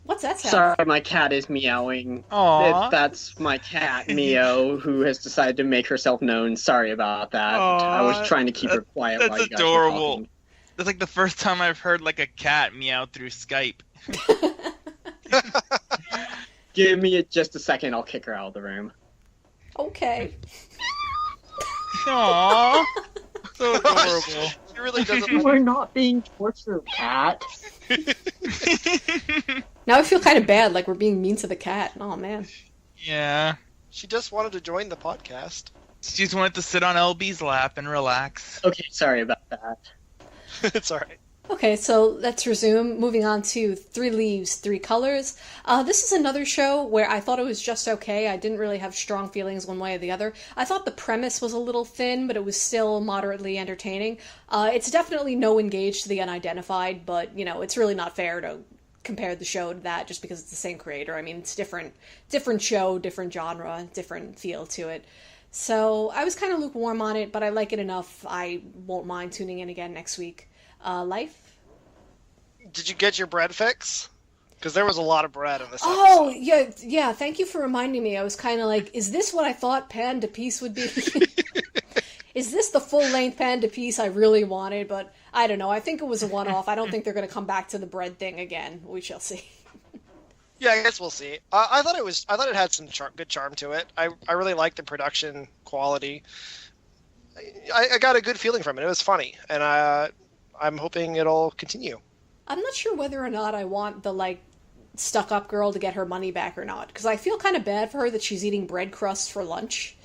Speaker 1: What's that sound?
Speaker 2: Sorry, my cat is meowing.
Speaker 4: Aww.
Speaker 2: That's my cat, Mio, who has decided to make herself known. Sorry about that.
Speaker 4: Aww.
Speaker 2: I was trying to keep her quiet while you guys
Speaker 4: adorable.
Speaker 2: were talking.
Speaker 4: That's like the first time I've heard, a cat meow through Skype.
Speaker 2: Give me just a second, I'll kick her out of the room.
Speaker 1: Okay.
Speaker 4: Aww. So adorable.
Speaker 3: She really doesn't.
Speaker 2: You are not being tortured, cat.
Speaker 1: Now I feel kind of bad, like we're being mean to the cat. Oh, man.
Speaker 4: Yeah.
Speaker 3: She just wanted to join the podcast.
Speaker 4: She just wanted to sit on LB's lap and relax.
Speaker 2: Okay, sorry about that.
Speaker 3: It's alright.
Speaker 1: Okay, so let's resume. Moving on to 3 Leaves, 3 Colors. This is another show where I thought it was just okay. I didn't really have strong feelings one way or the other. I thought the premise was a little thin, but it was still moderately entertaining. It's definitely no Engage to the Unidentified, but, it's really not fair to compare the show to that just because it's the same creator. I mean, it's different show, different genre, different feel to it. So I was kind of lukewarm on it, but I like it enough. I won't mind tuning in again next week. Life?
Speaker 3: Did you get your bread fix? Because there was a lot of bread in this episode.
Speaker 1: Oh, yeah, thank you for reminding me. I was kind of like, is this what I thought Panda Piece would be? Is this the full-length Panda Piece I really wanted? But I don't know. I think it was a one-off. I don't think they're going to come back to the bread thing again. We shall see.
Speaker 3: Yeah, I guess we'll see. I thought it had some good charm to it. I really liked the production quality. I got a good feeling from it. It was funny, and I'm hoping it'll continue.
Speaker 1: I'm not sure whether or not I want the, stuck-up girl to get her money back or not, because I feel kind of bad for her that she's eating bread crusts for lunch.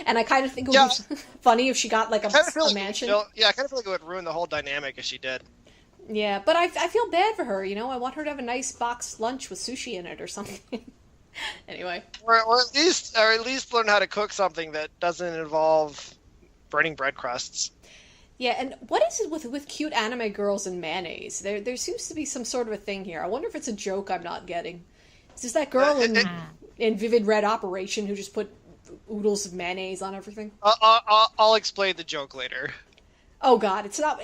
Speaker 1: And I kind of think it would be funny if she got, a mansion.
Speaker 3: I kind of feel like it would ruin the whole dynamic if she did.
Speaker 1: Yeah, but I feel bad for her, I want her to have a nice box lunch with sushi in it or something. Anyway.
Speaker 3: Or at least learn how to cook something that doesn't involve burning bread crusts.
Speaker 1: Yeah, and what is it with cute anime girls and mayonnaise? There seems to be some sort of a thing here. I wonder if it's a joke I'm not getting. Is this that girl in Vivid Red Operation who just put oodles of mayonnaise on everything?
Speaker 3: I'll explain the joke later.
Speaker 1: Oh God, it's not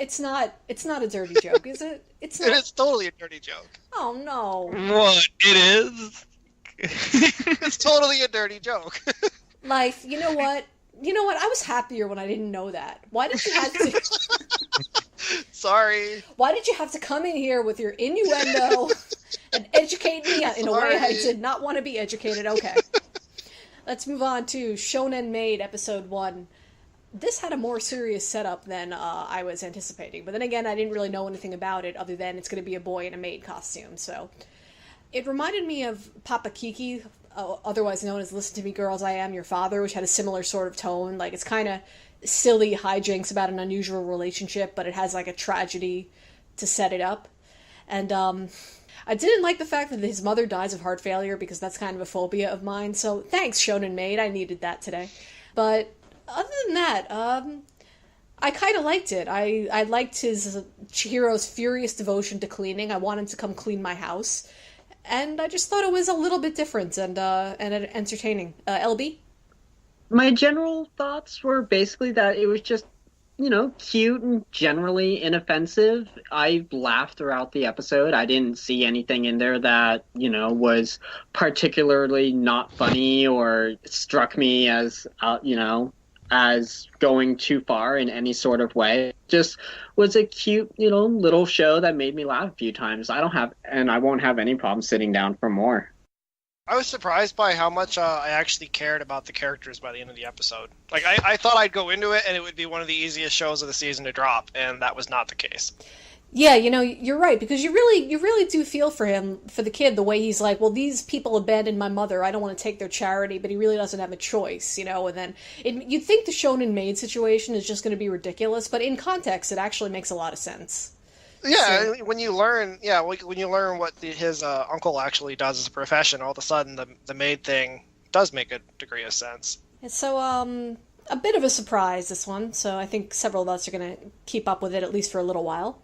Speaker 1: a dirty joke, is it? It's not.
Speaker 3: It is totally a dirty joke.
Speaker 1: Oh no.
Speaker 4: What? It is?
Speaker 3: It's totally a dirty joke.
Speaker 1: Life, you know what? I was happier when I didn't know that. Why did you have to...
Speaker 3: Sorry.
Speaker 1: Why did you have to come in here with your innuendo and educate me in a way I did not want to be educated? Okay. Let's move on to Shonen Maid, episode 1. This had a more serious setup than I was anticipating. But then again, I didn't really know anything about it other than it's going to be a boy in a maid costume. So it reminded me of Papa Kiki, otherwise known as Listen to Me Girls, I Am Your Father, which had a similar sort of tone. Like, it's kind of silly hijinks about an unusual relationship, but it has like a tragedy to set it up. And I didn't like the fact that his mother dies of heart failure, because that's kind of a phobia of mine. So thanks, Shonen Maid. I needed that today. But other than that, I kind of liked it. I liked his hero's furious devotion to cleaning. I wanted to come clean my house. And I just thought it was a little bit different and entertaining. LB?
Speaker 2: My general thoughts were basically that it was just, cute and generally inoffensive. I laughed throughout the episode. I didn't see anything in there that, was particularly not funny or struck me as, as going too far in any sort of way. It just was a cute, little show that made me laugh a few times. I won't have any problem sitting down for more.
Speaker 3: I was surprised by how much I actually cared about the characters by the end of the episode. Like, I thought I'd go into it and it would be one of the easiest shows of the season to drop, and that was not the case.
Speaker 1: Yeah, you're right, because you really do feel for him, for the kid, the way he's like, well, these people abandoned my mother, I don't want to take their charity, but he really doesn't have a choice, and then you'd think the Shonen Maid situation is just going to be ridiculous, but in context, it actually makes a lot of sense.
Speaker 3: Yeah, so, when you learn what his uncle actually does as a profession, all of a sudden the maid thing does make a degree of sense.
Speaker 1: So, a bit of a surprise, this one, so I think several of us are going to keep up with it at least for a little while.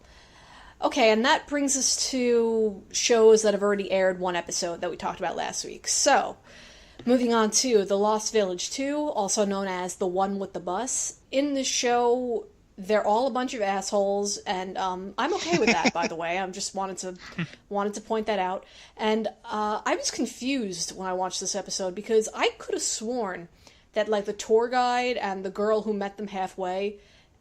Speaker 1: Okay, and that brings us to shows that have already aired one episode that we talked about last week. So, moving on to The Lost Village 2, also known as The One with the Bus. In this show, they're all a bunch of assholes, and I'm okay with that, by the way. I just wanted to point that out. And I was confused when I watched this episode, because I could have sworn that, like, the tour guide and the girl who met them halfway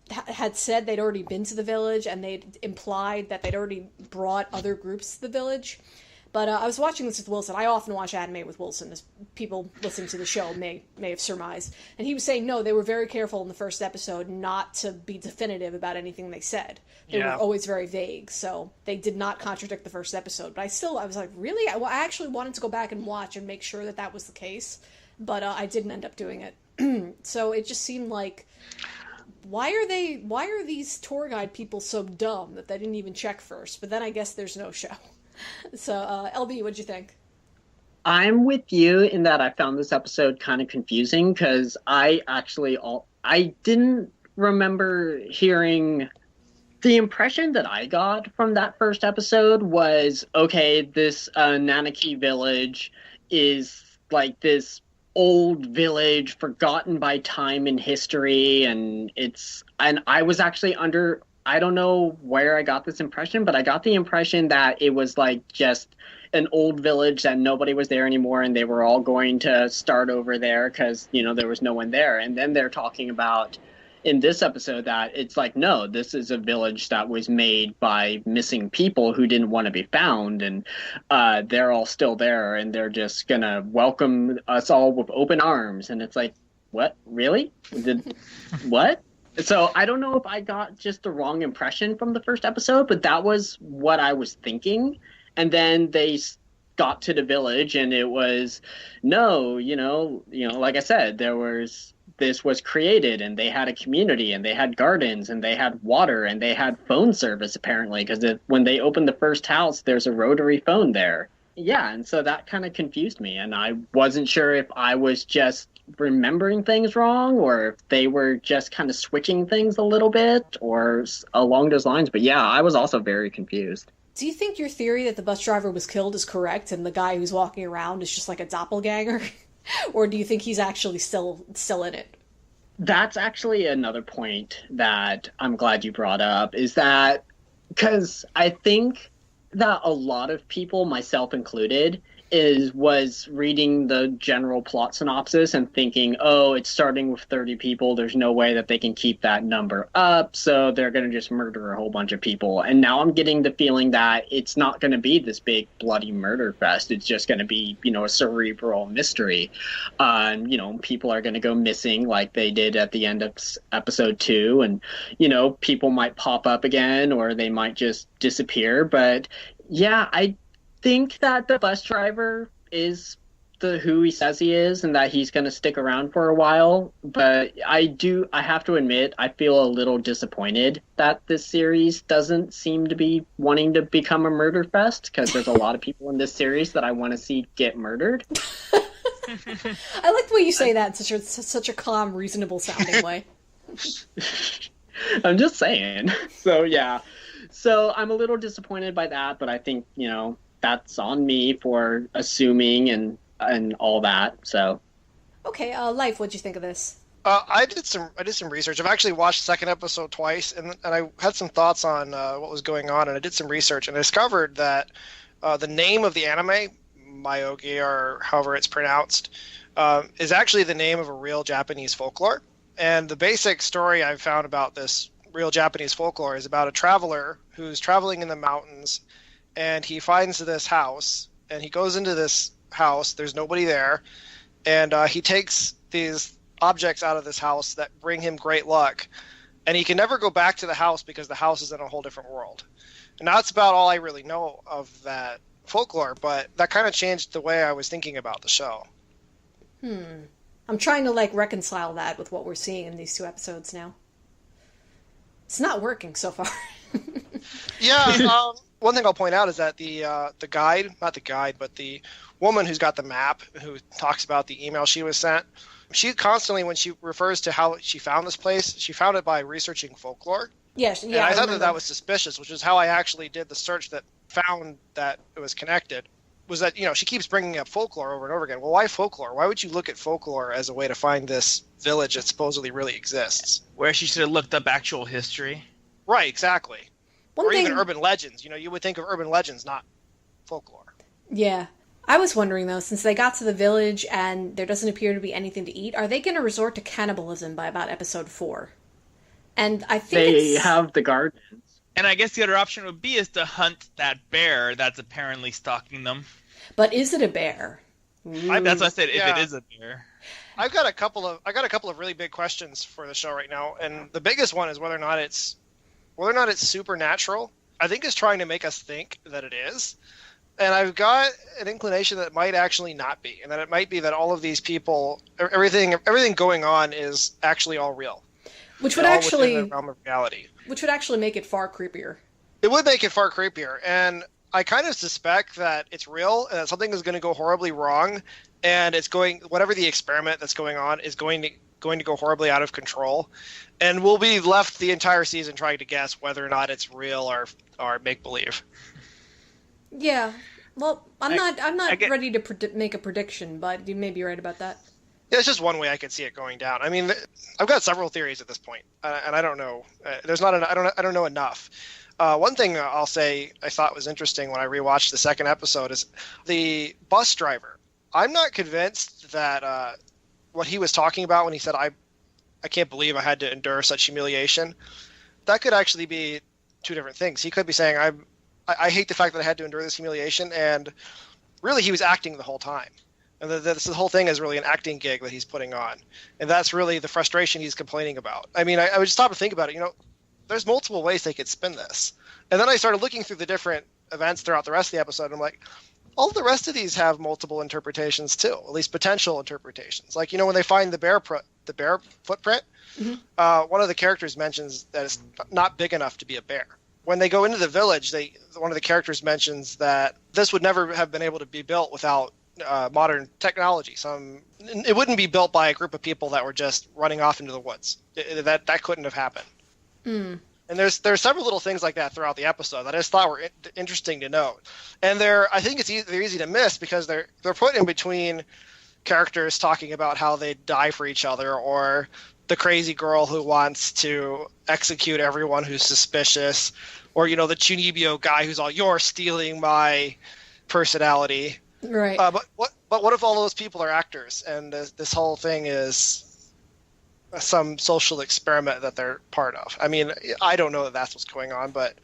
Speaker 1: had said they'd already been to the village, and they'd implied that they'd already brought other groups to the village. But I was watching this with Wilson. I often watch anime with Wilson, as people listening to the show may have surmised. And he was saying, no, they were very careful in the first episode not to be definitive about anything they said. They were always very vague, so they did not contradict the first episode. But I was like, really? I actually wanted to go back and watch and make sure that was the case, but I didn't end up doing it. So it just seemed like, why are these tour guide people so dumb that they didn't even check first? But then I guess there's no show. So, LB, what'd you think?
Speaker 2: I'm with you in that I found this episode kind of confusing, because I didn't remember hearing. The impression that I got from that first episode was, okay, this Nanaki Village is like this old village forgotten by time and history, and I was actually I don't know where I got this impression, but I got the impression that it was like just an old village that nobody was there anymore, and they were all going to start over there because, there was no one there. And then they're talking about in this episode that it's like, no, this is a village that was made by missing people who didn't want to be found, and they're all still there, and they're just going to welcome us all with open arms. And it's like, what? Really? What? So I don't know if I got just the wrong impression from the first episode, but that was what I was thinking. And then they got to the village, and it was, no, like I said, this was created, and they had a community, and they had gardens, and they had water, and they had phone service, apparently, because when they opened the first house, there's a rotary phone there. Yeah, and so that kind of confused me, and I wasn't sure if I was just remembering things wrong, or if they were just kind of switching things a little bit, or along those lines. But yeah, I was also very confused.
Speaker 1: Do you think your theory that the bus driver was killed is correct, and the guy who's walking around is just like a doppelganger? Or do you think he's actually still in it?
Speaker 2: That's actually another point that I'm glad you brought up, is that because I think that a lot of people, myself included, was reading the general plot synopsis and thinking, oh, it's starting with 30 people. There's no way that they can keep that number up, so they're going to just murder a whole bunch of people. And now I'm getting the feeling that it's not going to be this big bloody murder fest. It's just going to be, a cerebral mystery. People are going to go missing like they did at the end of episode 2, and, people might pop up again or they might just disappear. But yeah, I think that the bus driver is who he says he is and that he's going to stick around for a while. But I have to admit, I feel a little disappointed that this series doesn't seem to be wanting to become a murder fest, because there's a lot of people in this series that I want to see get murdered.
Speaker 1: I like the way you say that in such a calm, reasonable sounding way.
Speaker 2: I'm just saying. So yeah. So I'm a little disappointed by that, but I think, that's on me for assuming and all that. So
Speaker 1: okay, Life, what'd you think of this?
Speaker 3: I did some research. I've actually watched the second episode twice, and I had some thoughts on what was going on, and I did some research and I discovered that the name of the anime, Myogi, or however it's pronounced, is actually the name of a real Japanese folklore. And the basic story I've found about this real Japanese folklore is about a traveler who's traveling in the mountains, and he finds this house, and he goes into this house. There's nobody there, and he takes these objects out of this house that bring him great luck, and he can never go back to the house because the house is in a whole different world. And that's about all I really know of that folklore, but that kind of changed the way I was thinking about the show.
Speaker 1: I'm trying to reconcile that with what we're seeing in these 2 episodes now. It's not working so far.
Speaker 3: Yeah, one thing I'll point out is that the guide, not the guide, but the woman who's got the map, who talks about the email she was sent, she constantly, when she refers to how she found this place, she found it by researching folklore.
Speaker 1: Yes, yeah.
Speaker 3: And I thought that was suspicious, which is how I actually did the search that found that it was connected. Was that, she keeps bringing up folklore over and over again. Well, why folklore? Why would you look at folklore as a way to find this village that supposedly really exists?
Speaker 4: Where she should have looked up actual history.
Speaker 3: Right, exactly. Even urban legends. You would think of urban legends, not folklore.
Speaker 1: Yeah. I was wondering, though, since they got to the village and there doesn't appear to be anything to eat, are they going to resort to cannibalism by about episode 4? And I think
Speaker 2: they have the gardens.
Speaker 4: And I guess the other option would be is to hunt that bear that's apparently stalking them.
Speaker 1: But is it a bear?
Speaker 4: That's what I said. If it is a bear,
Speaker 3: I got a couple of really big questions for the show right now, and the biggest one is whether or not it's supernatural. I think it's trying to make us think that it is, and I've got an inclination that it might actually not be, and that it might be that all of these people, everything going on is actually all real.
Speaker 1: Which would actually
Speaker 3: within the realm of reality.
Speaker 1: Which would actually make it far creepier.
Speaker 3: It would make it far creepier, and I kind of suspect that it's real and that something is going to go horribly wrong, and whatever the experiment that's going on is going to go horribly out of control, and we'll be left the entire season trying to guess whether or not it's real or make believe.
Speaker 1: Yeah, well, I'm not ready to make a prediction, but you may be right about that.
Speaker 3: Yeah, it's just one way I could see it going down. I mean, I've got several theories at this point, and I don't know. I don't know enough. One thing I'll say I thought was interesting when I rewatched the second episode is the bus driver. I'm not convinced that what he was talking about when he said, I can't believe I had to endure such humiliation. That could actually be 2 different things. He could be saying, I hate the fact that I had to endure this humiliation, and really he was acting the whole time. And the whole thing is really an acting gig that he's putting on. And that's really the frustration he's complaining about. I mean, I would just stop and think about it. There's multiple ways they could spin this. And then I started looking through the different events throughout the rest of the episode, and I'm like, all the rest of these have multiple interpretations too, at least potential interpretations. Like, when they find the bear footprint, one of the characters mentions that it's not big enough to be a bear. When they go into the village, one of the characters mentions that this would never have been able to be built without modern technology. It wouldn't be built by a group of people that were just running off into the woods. That couldn't have happened. And there's several little things like that throughout the episode that I just thought were interesting to note. And I think they're easy to miss because they're put in between characters talking about how they die for each other, or the crazy girl who wants to execute everyone who's suspicious, or the Chunibyo guy who's all, you're stealing my personality.
Speaker 1: Right.
Speaker 3: But what if all those people are actors and this whole thing is some social experiment that they're part of? I mean, I don't know that that's what's going on, but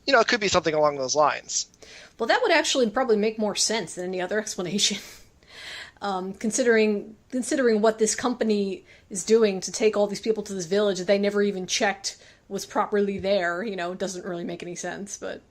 Speaker 3: it could be something along those lines.
Speaker 1: Well, that would actually probably make more sense than any other explanation. Considering what this company is doing to take all these people to this village that they never even checked was properly there, doesn't really make any sense, but...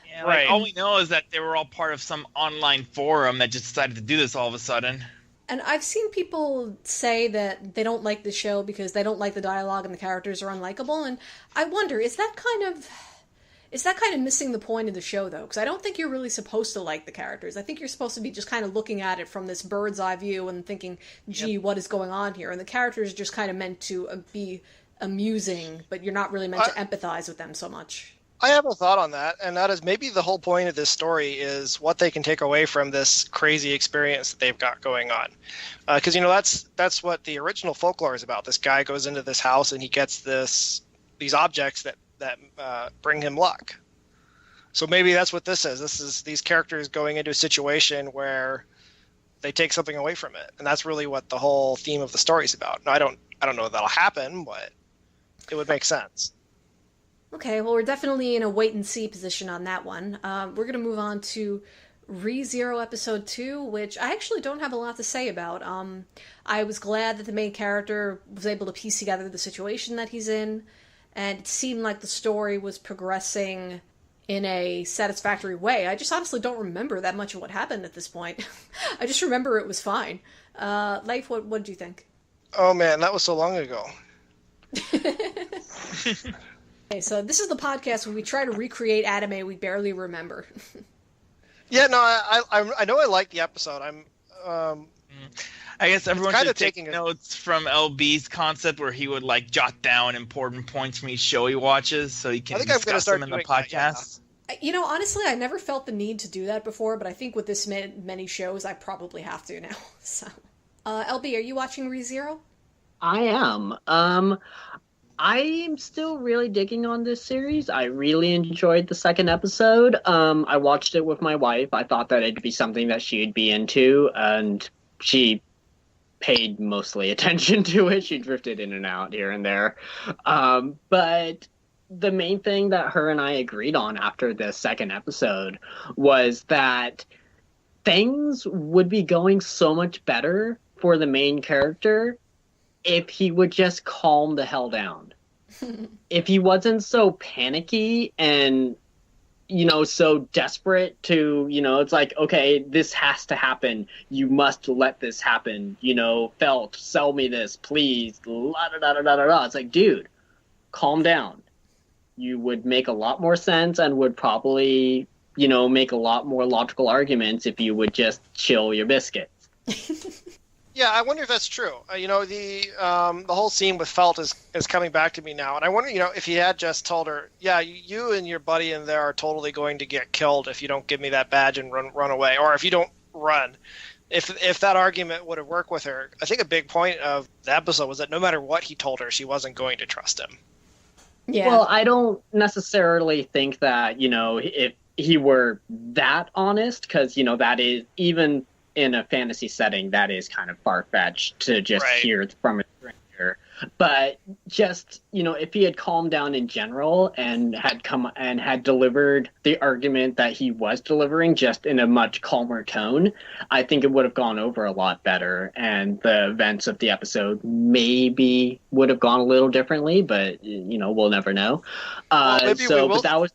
Speaker 4: Yeah, right. All we know is that they were all part of some online forum that just decided to do this all of a sudden.
Speaker 1: And I've seen people say that they don't like the show because they don't like the dialogue and the characters are unlikable, and I wonder, is that kind of missing the point of the show, though? Because I don't think you're really supposed to like the characters. I think you're supposed to be just kind of looking at it from this bird's eye view and thinking, gee, what is going on here? And the characters are just kind of meant to be amusing, but you're not really meant to empathize with them so much.
Speaker 3: I have a thought on that, and that is maybe the whole point of this story is what they can take away from this crazy experience that they've got going on. Because, that's what the original folklore is about. This guy goes into this house and he gets these objects that bring him luck. So maybe that's what this is. This is these characters going into a situation where they take something away from it, and that's really what the whole theme of the story is about. Now, I don't know if that'll happen, but it would make sense.
Speaker 1: Okay, well, we're definitely in a wait-and-see position on that one. We're going to move on to ReZero Episode 2, which I actually don't have a lot to say about. I was glad that the main character was able to piece together the situation that he's in, and it seemed like the story was progressing in a satisfactory way. I just honestly don't remember that much of what happened at this point. I just remember it was fine. Leif, what did you think?
Speaker 3: Oh man, that was so long ago.
Speaker 1: Okay, so this is the podcast where we try to recreate anime we barely remember.
Speaker 3: Yeah, no, I know I liked the episode.
Speaker 4: I guess everyone should take notes from LB's concept where he would jot down important points from each show he watches so he can discuss them in the podcast.
Speaker 3: That, yeah.
Speaker 1: Honestly, I never felt the need to do that before, but I think with this many shows, I probably have to now. So, LB, are you watching ReZero?
Speaker 2: I am. I'm still really digging on this series. I really enjoyed the second episode. I watched it with my wife. I thought that it'd be something that she'd be into, and she paid mostly attention to it. She drifted in and out here and there. But the main thing that her and I agreed on after the second episode was that things would be going so much better for the main character if he would just calm the hell down. If he wasn't so panicky and, so desperate to, it's like, okay, this has to happen. You must let this happen. Felt, sell me this, please. La da da da da da. It's like, dude, calm down. You would make a lot more sense and would probably, make a lot more logical arguments if you would just chill your biscuits.
Speaker 3: Yeah, I wonder if that's true. The whole scene with Felt is coming back to me now, and I wonder, if he had just told her, yeah, you and your buddy in there are totally going to get killed if you don't give me that badge and run away, or if you don't run. If that argument would have worked with her, I think a big point of the episode was that no matter what he told her, she wasn't going to trust him.
Speaker 1: Yeah.
Speaker 2: Well, I don't necessarily think that, if he were that honest, because, that is even in a fantasy setting, that is kind of far-fetched to just hear from a stranger. But just, if he had calmed down in general and had delivered the argument that he was delivering just in a much calmer tone, I think it would have gone over a lot better. And the events of the episode maybe would have gone a little differently, but, we'll never know.
Speaker 3: Maybe we will.
Speaker 2: But that was...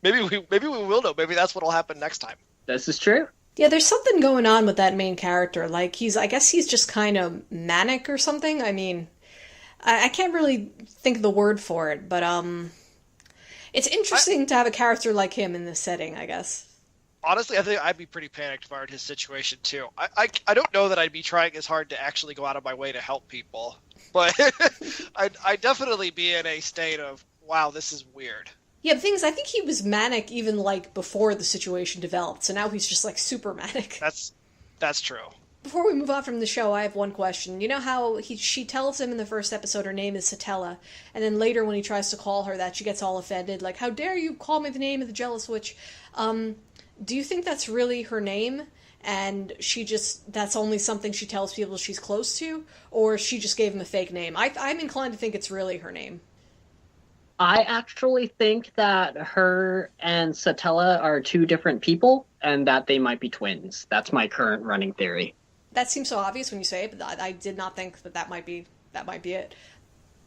Speaker 3: maybe we will know. Maybe that's what will happen next time.
Speaker 2: This is true.
Speaker 1: Yeah, there's something going on with that main character. I guess he's just kind of manic or something. I mean, I can't really think of the word for it, but it's interesting to have a character like him in this setting, I guess.
Speaker 3: Honestly, I think I'd be pretty panicked if I were in his situation too. I don't know that I'd be trying as hard to actually go out of my way to help people, but I'd definitely be in a state of, wow, this is weird.
Speaker 1: Yeah, the thing is, I think he was manic even, before the situation developed, so now he's just, super manic.
Speaker 3: That's true.
Speaker 1: Before we move on from the show, I have one question. You know how she tells him in the first episode her name is Satella, and then later when he tries to call her that, she gets all offended, how dare you call me the name of the jealous witch? Do you think that's really her name? and that's only something she tells people she's close to, or she just gave him a fake name. I'm inclined to think it's really her name.
Speaker 2: I actually think that her and Satella are two different people, and that they might be twins. That's my current running theory.
Speaker 1: That seems so obvious when you say it, but I did not think that might be it.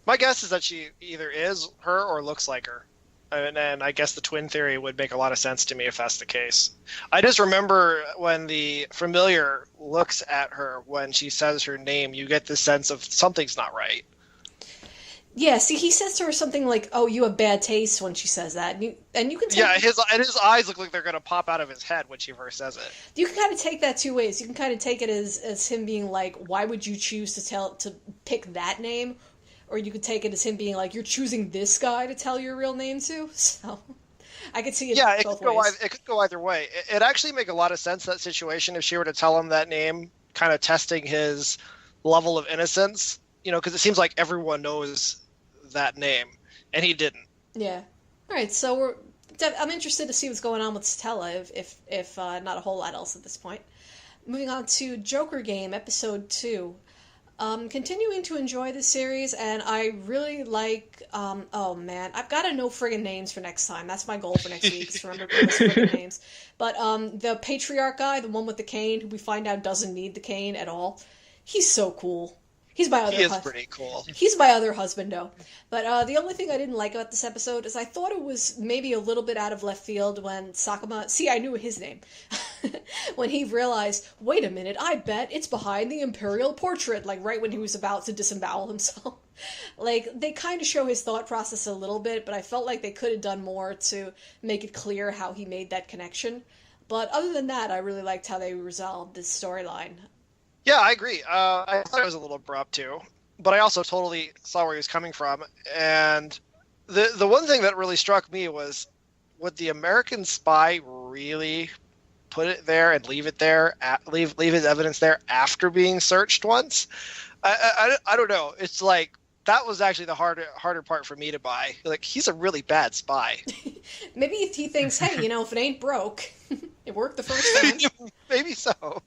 Speaker 3: My guess is that she either is her or looks like her. And I guess the twin theory would make a lot of sense to me if that's the case. I just remember when the familiar looks at her when she says her name, you get this sense of something's not right.
Speaker 1: Yeah, see, he says to her something like, "Oh, you have bad taste," when she says that, and you can take
Speaker 3: his eyes look like they're going to pop out of his head when she first says it.
Speaker 1: You can kind of take that two ways. You can kind of take it as him being like, "Why would you choose to pick that name?" Or you could take it as him being like, "You're choosing this guy to tell your real name to." So I could see it.
Speaker 3: Yeah,
Speaker 1: both ways.
Speaker 3: It could go either way. It actually make a lot of sense, that situation, if she were to tell him that name, kind of testing his level of innocence. Because it seems like everyone knows that name, and he didn't.
Speaker 1: Yeah. All right. So I'm interested to see what's going on with Stella, if not a whole lot else at this point. Moving on to Joker Game, episode 2. Continuing to enjoy this series, and I really like, oh man, I've got to know friggin' names for next time. That's my goal for next week, is to remember those friggin' names. But the patriarch guy, the one with the cane, who we find out doesn't need the cane at all, he's so cool. He is pretty cool. He's my other husband, though. But the only thing I didn't like about this episode is I thought it was maybe a little bit out of left field when Sakamoto... See, I knew his name. When he realized, wait a minute, I bet it's behind the imperial portrait, like right when he was about to disembowel himself. Like, they kind of show his thought process a little bit, but I felt like they could have done more to make it clear how he made that connection. But other than that, I really liked how they resolved this storyline.
Speaker 3: Yeah, I agree. I thought it was a little abrupt too, but I also totally saw where he was coming from. And the one thing that really struck me was, would the American spy really put it there and leave it there, leave his evidence there after being searched once? I don't know. It's like, that was actually the harder part for me to buy. Like, he's a really bad spy.
Speaker 1: Maybe if he thinks, hey, if it ain't broke, it worked the first time.
Speaker 3: Maybe so.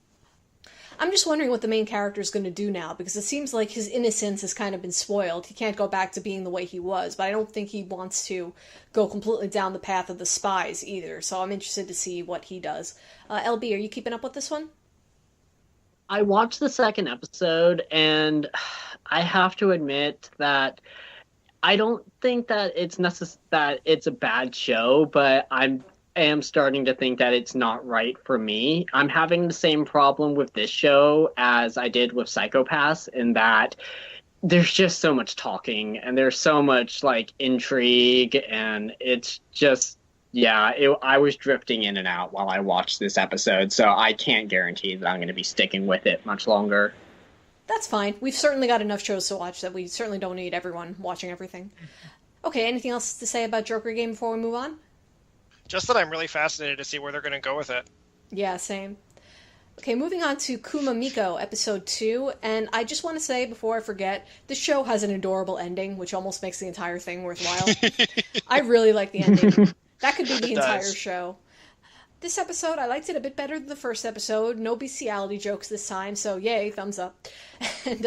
Speaker 1: I'm just wondering what the main character is going to do now, because it seems like his innocence has kind of been spoiled. He can't go back to being the way he was, but I don't think he wants to go completely down the path of the spies either, so I'm interested to see what he does. LB, are you keeping up with this one?
Speaker 2: I watched the second episode, and I have to admit that I don't think that that it's a bad show, but I am starting to think that it's not right for me. I'm having the same problem with this show as I did with Psycho-Pass, in that there's just so much talking and there's so much like intrigue, and it's just, I was drifting in and out while I watched this episode, so I can't guarantee that I'm going to be sticking with it much longer.
Speaker 1: That's fine. We've certainly got enough shows to watch that we certainly don't need everyone watching everything. Okay, anything else to say about Joker Game before we move on?
Speaker 3: Just that I'm really fascinated to see where they're going to go with it.
Speaker 1: Yeah, same. Okay, moving on to Kuma Miko, episode 2, and I just want to say, before I forget, this show has an adorable ending, which almost makes the entire thing worthwhile. I really like the ending. That could be the entire show. This episode, I liked it a bit better than the first episode. No bestiality jokes this time, so yay, thumbs up. And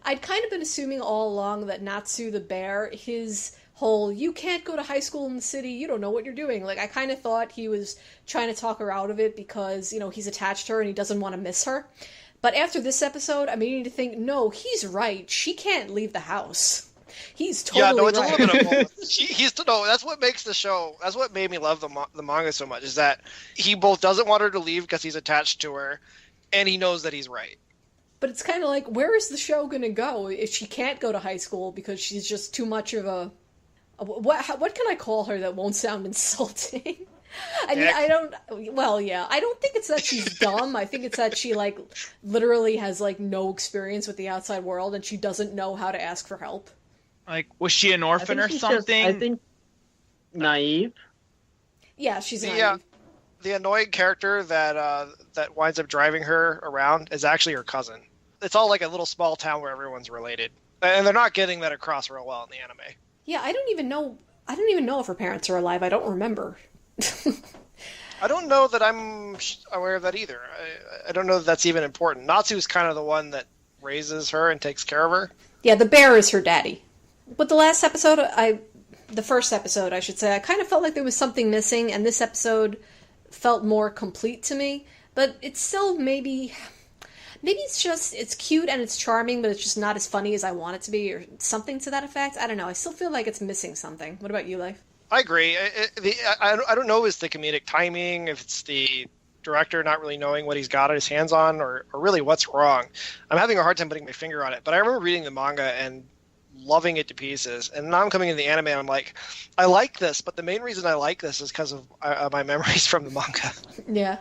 Speaker 1: I'd kind of been assuming all along that Natsu the bear, his whole, you can't go to high school in the city, you don't know what you're doing. Like, I kind of thought he was trying to talk her out of it because, he's attached to her and he doesn't want to miss her. But after this episode, I'm beginning to think, no, he's right. She can't leave the house. He's totally
Speaker 3: it's
Speaker 1: right.
Speaker 3: a little bit of that's what makes the show, that's what made me love the manga so much, is that he both doesn't want her to leave because he's attached to her, and he knows that he's right.
Speaker 1: But it's kind of like, where is the show going to go if she can't go to high school because she's just too much of a... What can I call her that won't sound insulting? I mean, I don't think it's that she's dumb. I think it's that she, literally has, no experience with the outside world, and she doesn't know how to ask for help.
Speaker 4: Like, was she an orphan or something?
Speaker 2: I think naive.
Speaker 1: Yeah, she's naive.
Speaker 3: The annoying character that winds up driving her around is actually her cousin. It's all like a little small town where everyone's related. And they're not getting that across real well in the anime.
Speaker 1: Yeah, I don't even know if her parents are alive. I don't remember.
Speaker 3: I don't know that I'm aware of that either. I don't know that that's even important. Natsu's kind of the one that raises her and takes care of her.
Speaker 1: Yeah, the bear is her daddy. But the first episode, I should say, I kind of felt like there was something missing, and this episode felt more complete to me. But it's still maybe it's cute and it's charming, but it's just not as funny as I want it to be, or something to that effect. I don't know. I still feel like it's missing something. What about you, Life?
Speaker 3: I agree. I don't know if it's the comedic timing, if it's the director not really knowing what he's got his hands on, or really what's wrong. I'm having a hard time putting my finger on it, but I remember reading the manga and loving it to pieces, and now I'm coming into the anime and I'm like, I like this, but the main reason I like this is because of my memories from the manga.
Speaker 1: Yeah.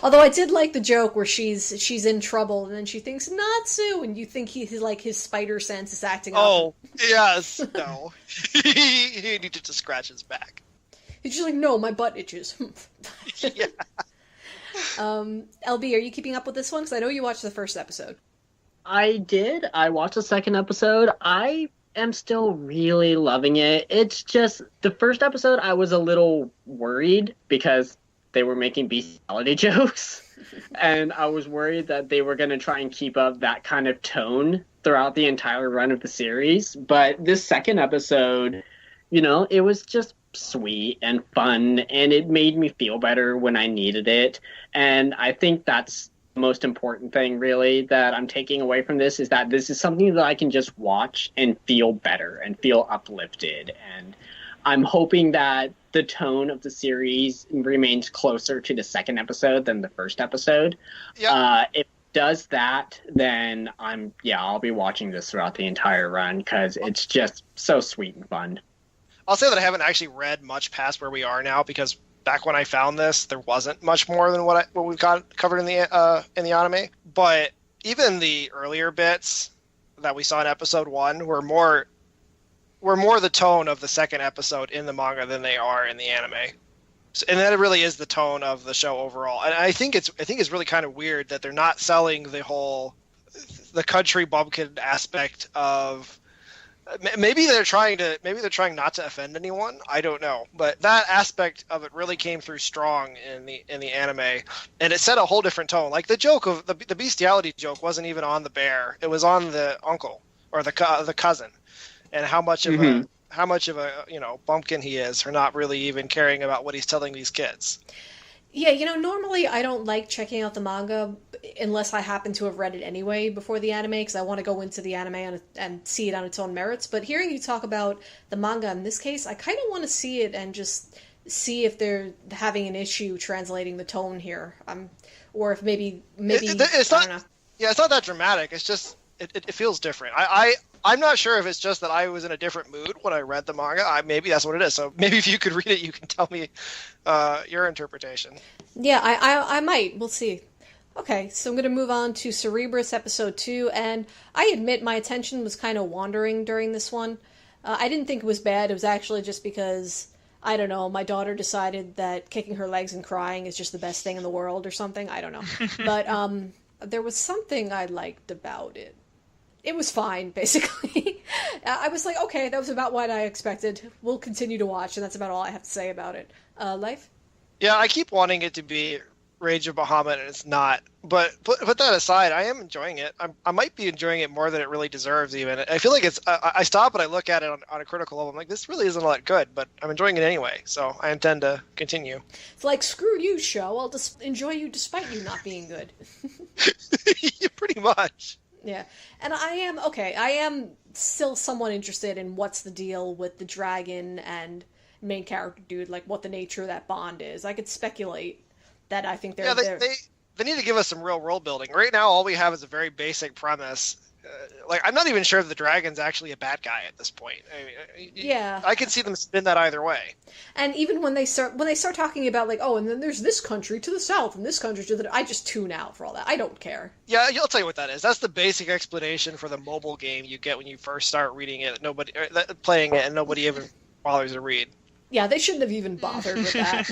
Speaker 1: Although I did like the joke where she's in trouble and then she thinks Natsu, and you think his spider sense is acting up.
Speaker 3: Oh, yes. No. He needed to scratch his back.
Speaker 1: He's just like, no, my butt itches.
Speaker 3: Yeah.
Speaker 1: LB, are you keeping up with this one? Because I know you watched the first episode.
Speaker 2: I did. I watched the second episode. I am still really loving it. It's just, the first episode I was a little worried because they were making bestiality jokes. And I was worried that they were going to try and keep up that kind of tone throughout the entire run of the series. But this second episode, it was just sweet and fun, and it made me feel better when I needed it. And I think that's the most important thing, really, that I'm taking away from this, is that this is something that I can just watch and feel better and feel uplifted. And I'm hoping that the tone of the series remains closer to the second episode than the first episode. If it does that, then I'll be watching this throughout the entire run, because it's just so sweet and fun.
Speaker 3: I'll say that I haven't actually read much past where we are now, because back when I found this, there wasn't much more than what we've got covered in the anime. But even the earlier bits that we saw in episode 1 were more the tone of the second episode in the manga than they are in the anime. And that really is the tone of the show overall. And I think it's really kind of weird that they're not selling the country bumpkin aspect of. Maybe they're trying not to offend anyone. I don't know, but that aspect of it really came through strong in the anime, and it set a whole different tone. Like the joke of the bestiality joke wasn't even on the bear; it was on the uncle or the cousin, and how much of a bumpkin he is for not really even caring about what he's telling these kids.
Speaker 1: Yeah, normally I don't like checking out the manga unless I happen to have read it anyway before the anime, because I want to go into the anime and see it on its own merits. But hearing you talk about the manga in this case, I kind of want to see it and just see if they're having an issue translating the tone here. Or if maybe
Speaker 3: it's not. I don't know. Yeah, it's not that dramatic. It's just it feels different. I'm not sure if it's just that I was in a different mood when I read the manga. Maybe that's what it is. So maybe if you could read it, you can tell me your interpretation.
Speaker 1: Yeah, I might. We'll see. Okay, so I'm going to move on to Cerebrus episode 2, and I admit my attention was kind of wandering during this one. I didn't think it was bad. It was actually just because, I don't know, my daughter decided that kicking her legs and crying is just the best thing in the world or something. I don't know. But there was something I liked about it. It was fine, basically. I was like, okay, that was about what I expected. We'll continue to watch, and that's about all I have to say about it. Life?
Speaker 3: Yeah, I keep wanting it to be Rage of Bahamut, and it's not. But put that aside, I am enjoying it. I might be enjoying it more than it really deserves, even. I feel like it's... I stop and I look at it on a critical level. I'm like, this really isn't all that good, but I'm enjoying it anyway, so I intend to continue.
Speaker 1: It's like, screw you, show. I'll just enjoy you despite you not being good.
Speaker 3: Yeah, pretty much.
Speaker 1: Yeah, and I am still somewhat interested in what's the deal with the dragon and main character dude, like what the nature of that bond is. I could speculate that I think they're...
Speaker 3: Yeah, they need to give us some real world building. Right now, all we have is a very basic premise. I'm not even sure if the dragon's actually a bad guy at this point.
Speaker 1: Yeah,
Speaker 3: I can see them spin that either way.
Speaker 1: And even when they start talking about like, oh, and then there's this country to the south and this country to the, I just tune out for all that. I don't care.
Speaker 3: Yeah, I'll tell you what that is. That's the basic explanation for the mobile game you get when you first start reading it. Playing it, and nobody even bothers to read.
Speaker 1: Yeah, they shouldn't have even bothered with that.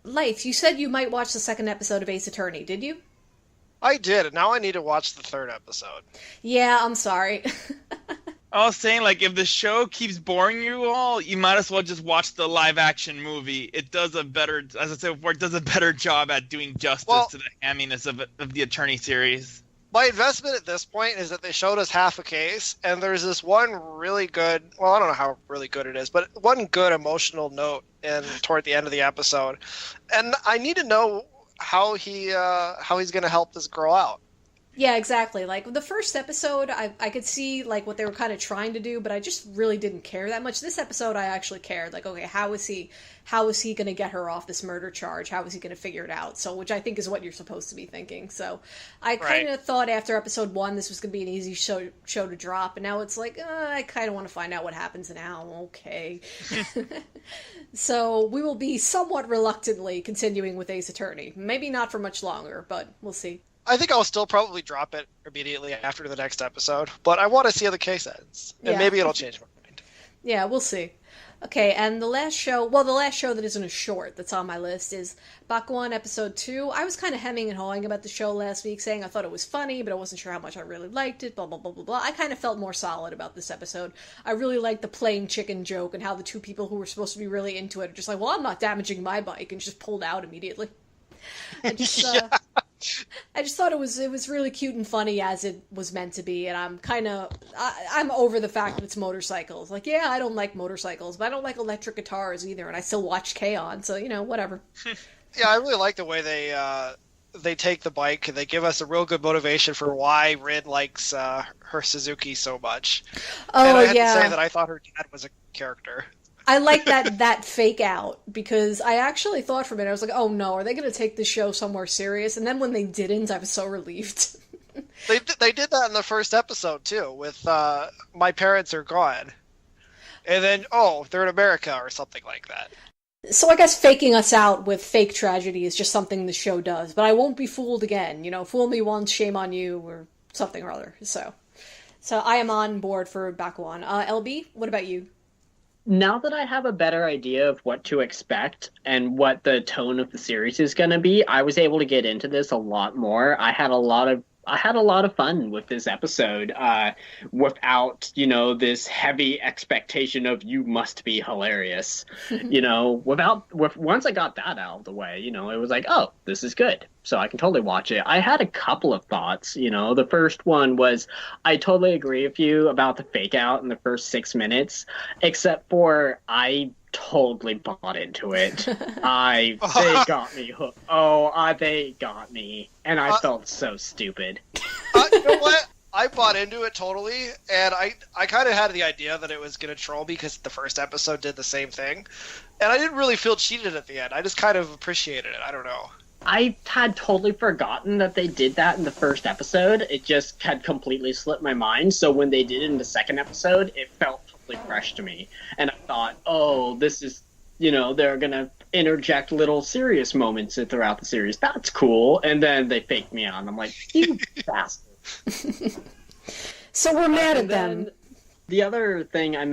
Speaker 1: Life, you said you might watch the second episode of Ace Attorney, did you?
Speaker 3: I did, and now I need to watch the third episode.
Speaker 1: Yeah, I'm sorry.
Speaker 4: I was saying, like, if the show keeps boring you all, you might as well just watch the live-action movie. It does a better, as I said before, it does a better job at doing justice to the hamminess of the Attorney series.
Speaker 3: My investment at this point is that they showed us half a case, and there's this one really good, well, I don't know how really good it is, but one good emotional note toward the end of the episode. And I need to know how he's going to help this girl out.
Speaker 1: Yeah, exactly. Like, the first episode, I could see, like, what they were kind of trying to do, but I just really didn't care that much. This episode, I actually cared. Like, okay, how is he going to get her off this murder charge? How is he going to figure it out? So, which I think is what you're supposed to be thinking. So, I kind of thought after episode 1, this was going to be an easy show to drop, and now it's like, I kind of want to find out what happens now. Okay. So, we will be somewhat reluctantly continuing with Ace Attorney. Maybe not for much longer, but we'll see.
Speaker 3: I think I'll still probably drop it immediately after the next episode, but I want to see how the case ends, and maybe it'll change my mind.
Speaker 1: Yeah, we'll see. Okay, and the last show that isn't a short that's on my list is Bakuon episode 2. I was kind of hemming and hawing about the show last week, saying I thought it was funny, but I wasn't sure how much I really liked it, blah, blah, blah, blah, blah. I kind of felt more solid about this episode. I really liked the playing chicken joke and how the two people who were supposed to be really into it are just like, well, I'm not damaging my bike, and just pulled out immediately. I just thought it was really cute and funny as it was meant to be, and I'm over the fact that it's motorcycles. Like, yeah, I don't like motorcycles, but I don't like electric guitars either, and I still watch K-On!, so, whatever.
Speaker 3: Yeah, I really like the way they take the bike, and they give us a real good motivation for why Rin likes her Suzuki so much.
Speaker 1: Oh,
Speaker 3: and I had
Speaker 1: yeah.
Speaker 3: to say that I thought her dad was a character.
Speaker 1: I like that fake out, because I actually thought for a minute, I was like, oh no, are they going to take this show somewhere serious? And then when they didn't, I was so relieved.
Speaker 3: They did that in the first episode, too, with My Parents Are Gone. And then, they're in America, or something like that.
Speaker 1: So I guess faking us out with fake tragedy is just something the show does, but I won't be fooled again. Fool me once, shame on you, or something or other. So I am on board for Bakuon. LB, what about you?
Speaker 2: Now that I have a better idea of what to expect and what the tone of the series is going to be, I was able to get into this a lot more. I had a lot of fun with this episode, without, this heavy expectation of you must be hilarious. Once I got that out of the way, it was like, oh, this is good. So I can totally watch it. I had a couple of thoughts, The first one was, I totally agree with you about the fake out in the first 6 minutes, except for I totally bought into it. They got me hooked. They got me. And I felt so stupid.
Speaker 3: You know what? I bought into it totally, and I kind of had the idea that it was going to troll me because the first episode did the same thing. And I didn't really feel cheated at the end. I just kind of appreciated it. I don't know.
Speaker 2: I had totally forgotten that they did that in the first episode. It just had completely slipped my mind. So when they did it in the second episode, it felt totally fresh to me. And I thought, this is, they're going to interject little serious moments throughout the series. That's cool. And then they faked me out. And I'm like, you bastard.
Speaker 1: So we're mad at them.
Speaker 2: The other thing I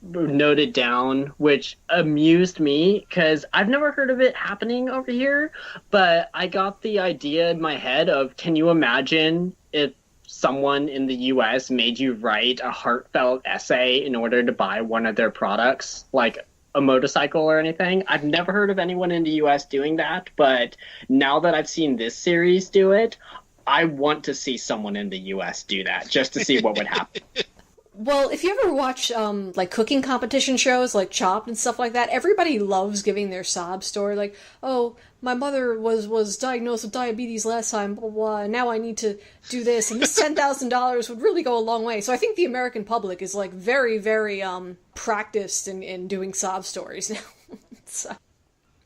Speaker 2: noted down, which amused me, because I've never heard of it happening over here, but I got the idea in my head of, can you imagine if someone in the U.S. made you write a heartfelt essay in order to buy one of their products, like a motorcycle or anything? I've never heard of anyone in the U.S. doing that, but now that I've seen this series do it, I want to see someone in the U.S. do that, just to see what would happen.
Speaker 1: Well, if you ever watch, like, cooking competition shows, like Chopped and stuff like that, everybody loves giving their sob story, like, oh, my mother was diagnosed with diabetes last time, blah, blah, blah, and now I need to do this, and this $10,000 would really go a long way. So I think the American public is, like, very, very, practiced in doing sob stories now. So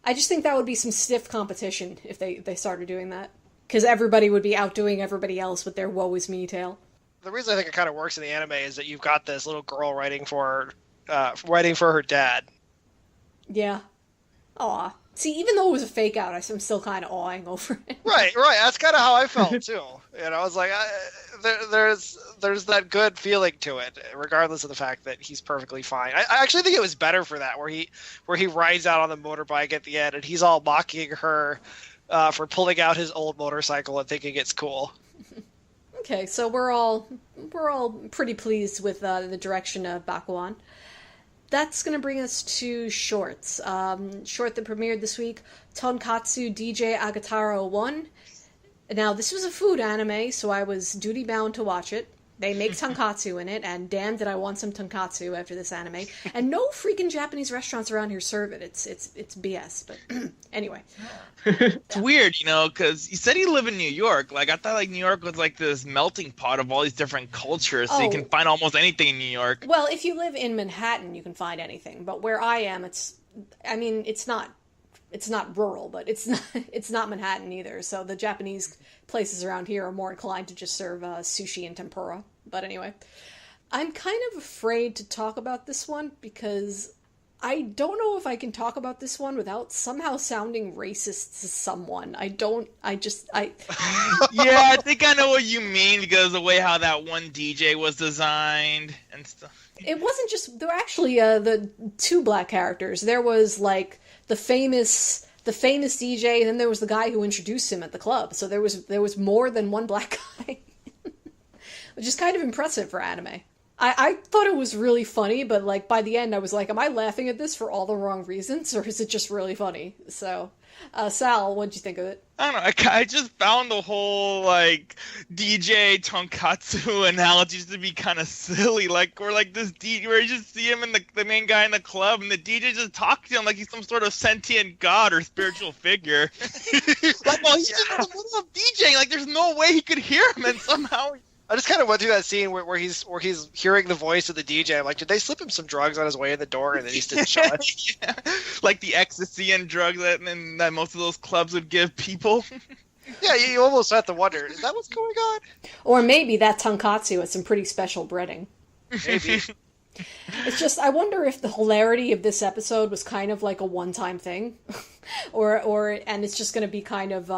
Speaker 1: I just think that would be some stiff competition if they started doing that. Because everybody would be outdoing everybody else with their woe is me tale.
Speaker 3: The reason I think it kind of works in the anime is that you've got this little girl writing for her dad.
Speaker 1: Yeah. Aw. See, even though it was a fake out, I'm still kind of awing over it.
Speaker 3: Right. That's kind of how I felt too. I was like, there's that good feeling to it, regardless of the fact that he's perfectly fine. I actually think it was better for that, where he rides out on the motorbike at the end, and he's all mocking her for pulling out his old motorcycle and thinking it's cool.
Speaker 1: Okay, so we're all pretty pleased with the direction of Bakuon. That's going to bring us to shorts. Short that premiered this week, Tonkatsu DJ Agetarou 1. Now, this was a food anime, so I was duty-bound to watch it. They make tonkatsu in it, and damn did I want some tonkatsu after this anime. And no freaking Japanese restaurants around here serve it. It's BS, but anyway.
Speaker 4: It's weird, because you said you live in New York. Like, I thought, like, New York was, like, this melting pot of all these different cultures, so you can find almost anything in New York.
Speaker 1: Well, if you live in Manhattan, you can find anything. But where I am, it's not rural, but it's not Manhattan either. So the Japanese places around here are more inclined to just serve sushi and tempura. But anyway, I'm kind of afraid to talk about this one because I don't know if I can talk about this one without somehow sounding racist to someone. Yeah,
Speaker 4: I think I know what you mean because of the way how that one DJ was designed and stuff.
Speaker 1: It wasn't just, there were actually the two black characters. There was like the famous DJ, and then there was the guy who introduced him at the club. So there was more than one black guy, which is kind of impressive for anime. I thought it was really funny, but like by the end I was like, am I laughing at this for all the wrong reasons, or is it just really funny? So, Sal, what'd you think of it?
Speaker 4: I don't know. I just found the whole like DJ Tonkatsu analogies to be kind of silly. Like we're like this DJ where you just see him and the main guy in the club, and the DJ just talks to him like he's some sort of sentient god or spiritual figure. Like, well, he's just in the middle of DJing. Like, there's no way he could hear him, and somehow.
Speaker 3: I just kind of went through that scene where he's hearing the voice of the DJ. I'm like, did they slip him some drugs on his way in the door and then he just didn't show it?
Speaker 4: Yeah. Like the ecstasy and drugs that most of those clubs would give people.
Speaker 3: Yeah, you almost have to wonder, is that what's going on?
Speaker 1: Or maybe that tonkatsu has some pretty special breading.
Speaker 3: Maybe.
Speaker 1: It's just, I wonder if the hilarity of this episode was kind of like a one-time thing. and it's just going to be kind of,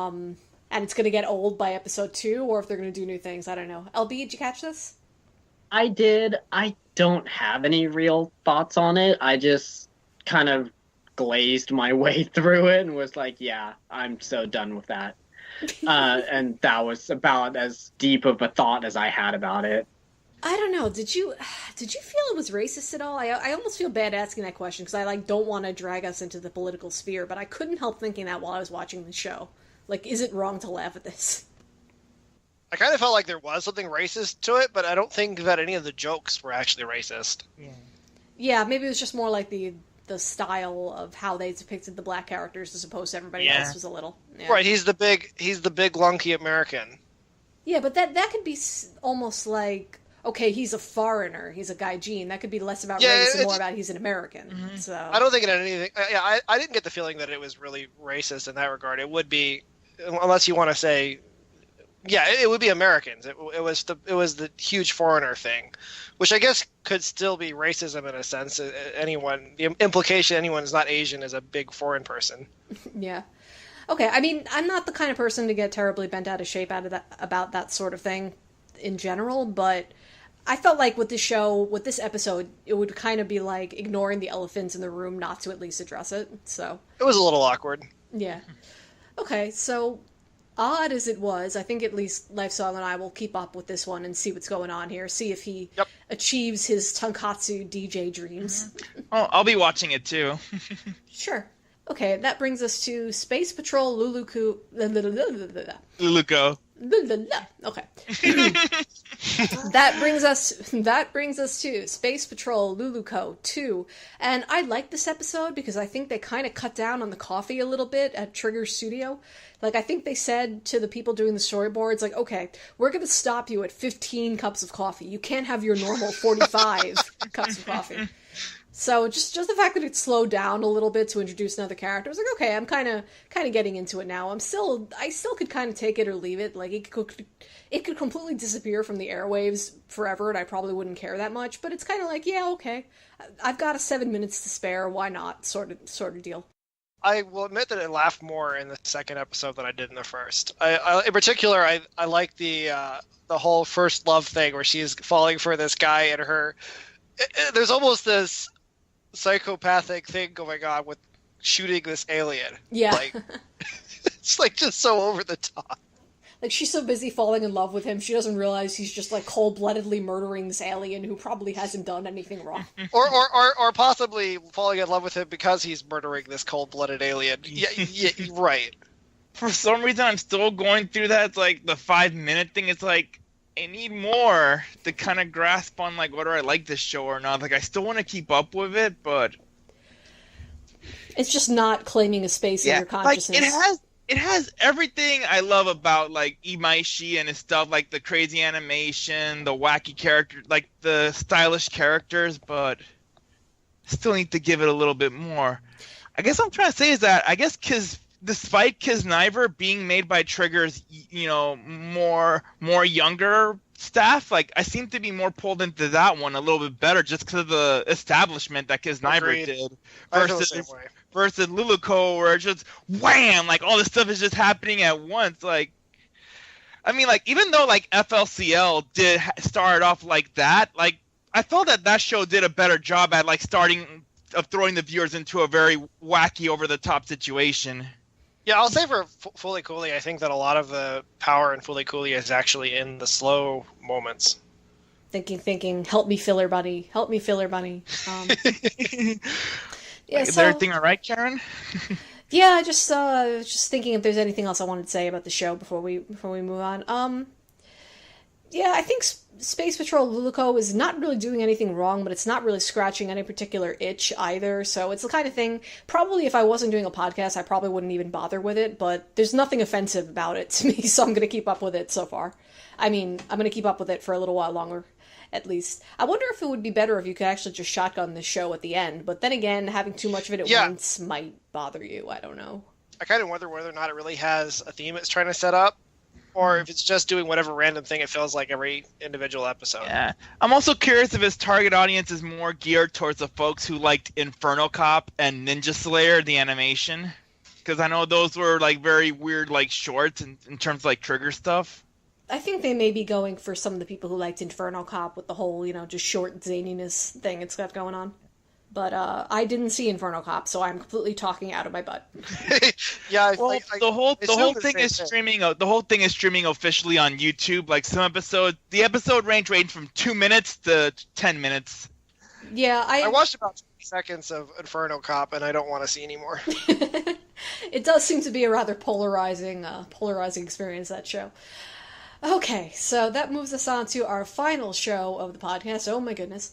Speaker 1: and it's going to get old by episode 2, or if they're going to do new things. I don't know. LB, did you catch this?
Speaker 2: I did. I don't have any real thoughts on it. I just kind of glazed my way through it and was like, yeah, I'm so done with that. And that was about as deep of a thought as I had about it.
Speaker 1: I don't know. Did you feel it was racist at all? I almost feel bad asking that question because I don't want to drag us into the political sphere, but I couldn't help thinking that while I was watching the show. Like, is it wrong to laugh at this?
Speaker 3: I kind of felt like there was something racist to it, but I don't think that any of the jokes were actually racist.
Speaker 1: Yeah, maybe it was just more like the style of how they depicted the black characters as opposed to everybody else was a little. Yeah.
Speaker 3: Right, he's the big lunky American.
Speaker 1: Yeah, but that could be almost like, okay, he's a foreigner, he's a gaijin. That could be less about race and more about he's an American. Mm-hmm. So
Speaker 3: I don't think it had anything. Yeah, I didn't get the feeling that it was really racist in that regard. It would be, unless you want to say, yeah, it would be Americans. It was the huge foreigner thing, which I guess could still be racism in a sense. The implication anyone is not Asian is a big foreign person. Yeah.
Speaker 1: Okay, I mean, I'm not the kind of person to get terribly bent out of shape about that sort of thing in general, but I felt like with this episode, it would kind of be like ignoring the elephants in the room not to at least address it, so.
Speaker 3: It was a little awkward.
Speaker 1: Yeah. Okay, so odd as it was, I think at least Lifesong and I will keep up with this one and see what's going on here, see if he achieves his Tonkatsu DJ dreams.
Speaker 4: Oh, I'll be watching it too.
Speaker 1: Sure. Okay, that brings us to Space Patrol Luluco.
Speaker 4: Luluco.
Speaker 1: Okay. That brings us to Space Patrol Luluco 2. And I like this episode because I think they kind of cut down on the coffee a little bit at Trigger Studio. Like, I think they said to the people doing the storyboards, like, okay, we're going to stop you at 15 cups of coffee. You can't have your normal 45 cups of coffee. So just the fact that it slowed down a little bit to introduce another character, I was like, okay, I'm kind of getting into it now. I still could kind of take it or leave it. Like, it could completely disappear from the airwaves forever, and I probably wouldn't care that much. But it's kind of like, yeah, okay, I've got 7 minutes to spare. Why not? Sort of deal.
Speaker 3: I will admit that I laughed more in the second episode than I did in the first. I in particular, I like the whole first love thing where she's falling for this guy and her. There's almost this psychopathic thing going on with shooting this alien.
Speaker 1: Yeah.
Speaker 3: Like, it's like just so over the top.
Speaker 1: Like, she's so busy falling in love with him, she doesn't realize he's just, like, cold-bloodedly murdering this alien who probably hasn't done anything wrong.
Speaker 3: or possibly falling in love with him because he's murdering this cold-blooded alien. Yeah, right.
Speaker 4: For some reason, I'm still going through that. It's like the 5-minute thing. It's like, I need more to kind of grasp on, like, whether I like this show or not. Like, I still want to keep up with it, but...
Speaker 1: It's just not claiming a space in your consciousness.
Speaker 4: Like, it has everything I love about, like, Imaishi and his stuff, like the crazy animation, the wacky character, like the stylish characters, but still need to give it a little bit more. I guess what I'm trying to say is that, I guess, despite Kiznaiver being made by Trigger's, more younger staff, like, I seem to be more pulled into that one a little bit better just because of the establishment that Kiznaiver did versus Luluco, where it's just wham, like, all this stuff is just happening at once. Like, I mean, like, even though, like, FLCL did start off like that, like, I felt that show did a better job at, like, throwing the viewers into a very wacky, over-the-top situation.
Speaker 3: Yeah, I'll say for Fully Cooley, I think that a lot of the power in Fully Cooley is actually in the slow moments.
Speaker 1: Thinking, help me, filler bunny. Help me, filler bunny. Yeah,
Speaker 4: is everything all right, Karen?
Speaker 1: Yeah, just thinking if there's anything else I wanted to say about the show before we move on. Yeah, I think Space Patrol Luluco is not really doing anything wrong, but it's not really scratching any particular itch either. So it's the kind of thing, probably if I wasn't doing a podcast, I probably wouldn't even bother with it, but there's nothing offensive about it to me, so I'm going to keep up with it so far. I mean, I'm going to keep up with it for a little while longer, at least. I wonder if it would be better if you could actually just shotgun the show at the end, but then again, having too much of it at once might bother you. I don't know.
Speaker 3: I kind of wonder whether or not it really has a theme it's trying to set up, or if it's just doing whatever random thing it feels like every individual episode.
Speaker 4: Yeah. I'm also curious if his target audience is more geared towards the folks who liked Inferno Cop and Ninja Slayer, the animation. Because I know those were, like, very weird, like, shorts in terms of, like, Trigger stuff.
Speaker 1: I think they may be going for some of the people who liked Inferno Cop with the whole, just short zaniness thing it's got going on. But I didn't see Inferno Cop, so I'm completely talking out of my butt.
Speaker 3: Yeah,
Speaker 4: the whole thing is streaming. The whole thing is streaming officially on YouTube. Like, some episodes, the episode range from 2 minutes to 10 minutes.
Speaker 1: Yeah,
Speaker 3: I watched about 20 seconds of Inferno Cop, and I don't want to see anymore.
Speaker 1: It does seem to be a rather polarizing experience, that show. Okay, so that moves us on to our final show of the podcast. Oh my goodness.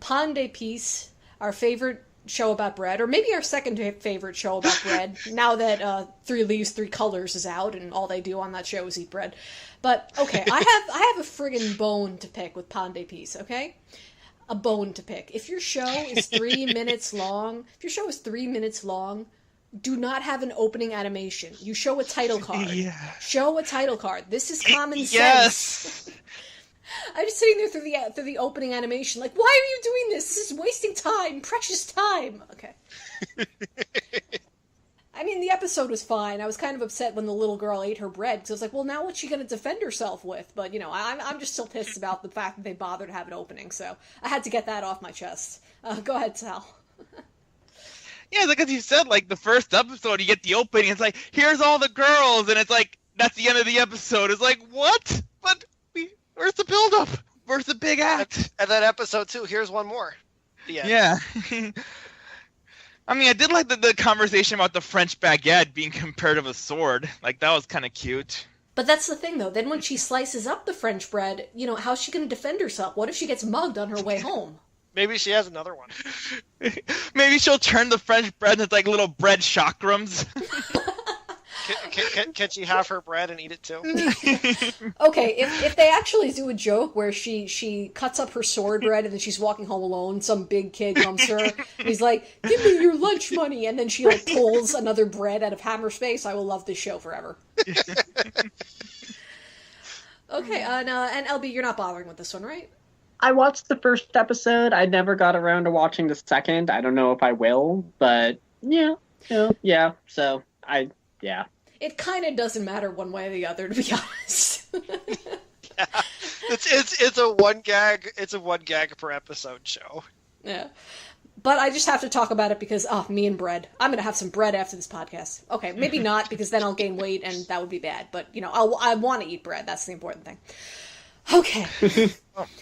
Speaker 1: Pan de Peace, our favorite show about bread, or maybe our second favorite show about bread, now that 3 Leaves, 3 Colors is out, and all they do on that show is eat bread. But, okay, I have a friggin' bone to pick with Pan de Peace, okay? A bone to pick. If your show is 3 minutes long, do not have an opening animation. You show a title card.
Speaker 4: Yeah.
Speaker 1: Show a title card. This is common sense.
Speaker 4: Yes.
Speaker 1: I'm just sitting there through the opening animation, like, why are you doing this? This is wasting time, precious time. Okay. I mean, the episode was fine. I was kind of upset when the little girl ate her bread, because I was like, well, now what's she going to defend herself with? But, I'm just still pissed about the fact that they bothered to have an opening, so I had to get that off my chest. Go ahead, Sal.
Speaker 4: Yeah, like, as you said, like, the first episode, you get the opening, it's like, here's all the girls, and it's like, that's the end of the episode. It's like, what? But where's the build-up? Where's the big act?
Speaker 3: And then episode 2, here's one more. The end.
Speaker 4: Yeah. I mean, I did like the conversation about the French baguette being compared to a sword. Like, that was kind of cute.
Speaker 1: But that's the thing, though. Then when she slices up the French bread, how's she going to defend herself? What if she gets mugged on her way home?
Speaker 3: Maybe she has another one.
Speaker 4: Maybe she'll turn the French bread into, like, little bread chakrams.
Speaker 3: Can she have her bread and eat it too?
Speaker 1: Okay, if they actually do a joke where she cuts up her sword bread and then she's walking home alone, some big kid comes to her and he's like, give me your lunch money, and then she, like, pulls another bread out of Hammer's face, I will love this show forever. Okay, and LB, you're not bothering with this one, right?
Speaker 2: I watched the first episode. I never got around to watching the second. I don't know if I will, but yeah. It
Speaker 1: kind of doesn't matter one way or the other, to be honest.
Speaker 3: Yeah. It's a one gag per episode show.
Speaker 1: Yeah. But I just have to talk about it because, me and bread. I'm going to have some bread after this podcast. Okay, maybe not, because then I'll gain weight and that would be bad. But, I want to eat bread. That's the important thing. Okay.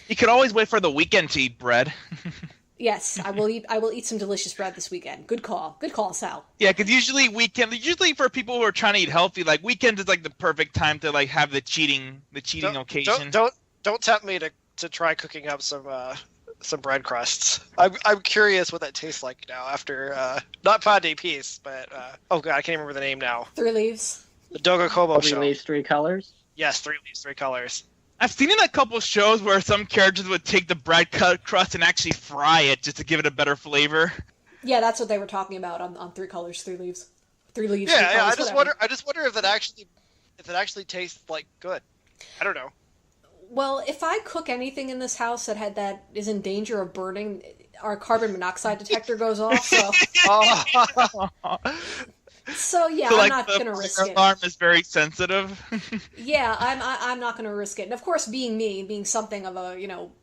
Speaker 4: You could always wait for the weekend to eat bread.
Speaker 1: Yes, I will eat some delicious bread this weekend. Good call, Sal.
Speaker 4: Yeah, because usually for people who are trying to eat healthy, like weekend is like the perfect time to like have the cheating occasion.
Speaker 3: Don't tempt me to try cooking up some bread crusts. I'm curious what that tastes like now after not Pan de Peace, but oh god, I can't remember the name now.
Speaker 1: 3 Leaves.
Speaker 3: The Dogakobo show.
Speaker 2: 3 Leaves, 3 Colors.
Speaker 3: Yes, 3 Leaves, 3 Colors.
Speaker 4: I've seen in a couple shows where some characters would take the bread crust and actually fry it just to give it a better flavor.
Speaker 1: Yeah, that's what they were talking about on 3 Colors, 3 Leaves. 3 Leaves.
Speaker 3: Yeah,
Speaker 1: 3 colors,
Speaker 3: I just wonder if it actually tastes like good. I don't know.
Speaker 1: Well, if I cook anything in this house that is in danger of burning, our carbon monoxide detector goes off. So yeah,
Speaker 4: so,
Speaker 1: I'm not going to risk it.
Speaker 4: The alarm is very sensitive.
Speaker 1: Yeah, I'm not going to risk it. And of course, being something of a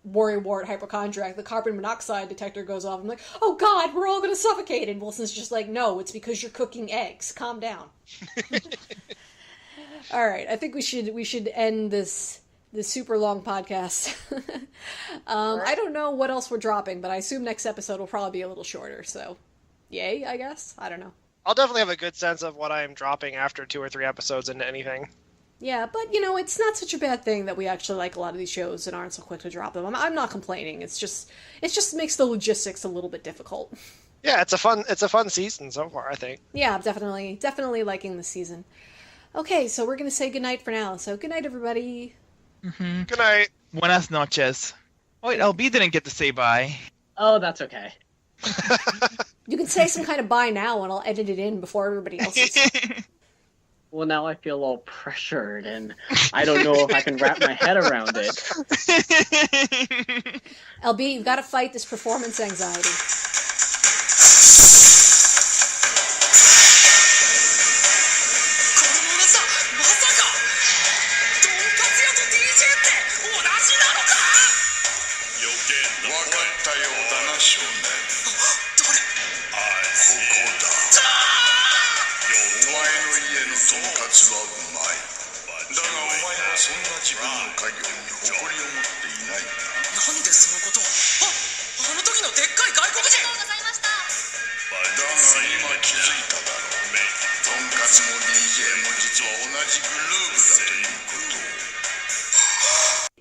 Speaker 1: worrywart hypochondriac, the carbon monoxide detector goes off. I'm like, oh god, we're all going to suffocate. And Wilson's just like, no, it's because you're cooking eggs. Calm down. All right, I think we should end this super long podcast. I don't know what else we're dropping, but I assume next episode will probably be a little shorter. So, yay, I guess. I don't know.
Speaker 3: I'll definitely have a good sense of what I am dropping after 2 or 3 episodes into anything.
Speaker 1: Yeah, but it's not such a bad thing that we actually like a lot of these shows and aren't so quick to drop them. I'm not complaining. It just makes the logistics a little bit difficult.
Speaker 3: Yeah, it's a fun season so far, I think.
Speaker 1: Yeah, I'm definitely liking the season. Okay, so we're gonna say goodnight for now. So good night, everybody.
Speaker 4: Mm-hmm.
Speaker 3: Good night.
Speaker 4: Buenas noches. Oh wait, LB didn't get to say bye.
Speaker 2: Oh, that's okay.
Speaker 1: You can say some kind of bye now, and I'll edit it in before everybody else is.
Speaker 2: Well, now I feel all pressured, and I don't know if I can wrap my head around it.
Speaker 1: LB, you've got to fight this performance anxiety.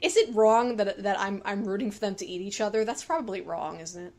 Speaker 1: Is it wrong that I'm rooting for them to eat each other? That's probably wrong, isn't it?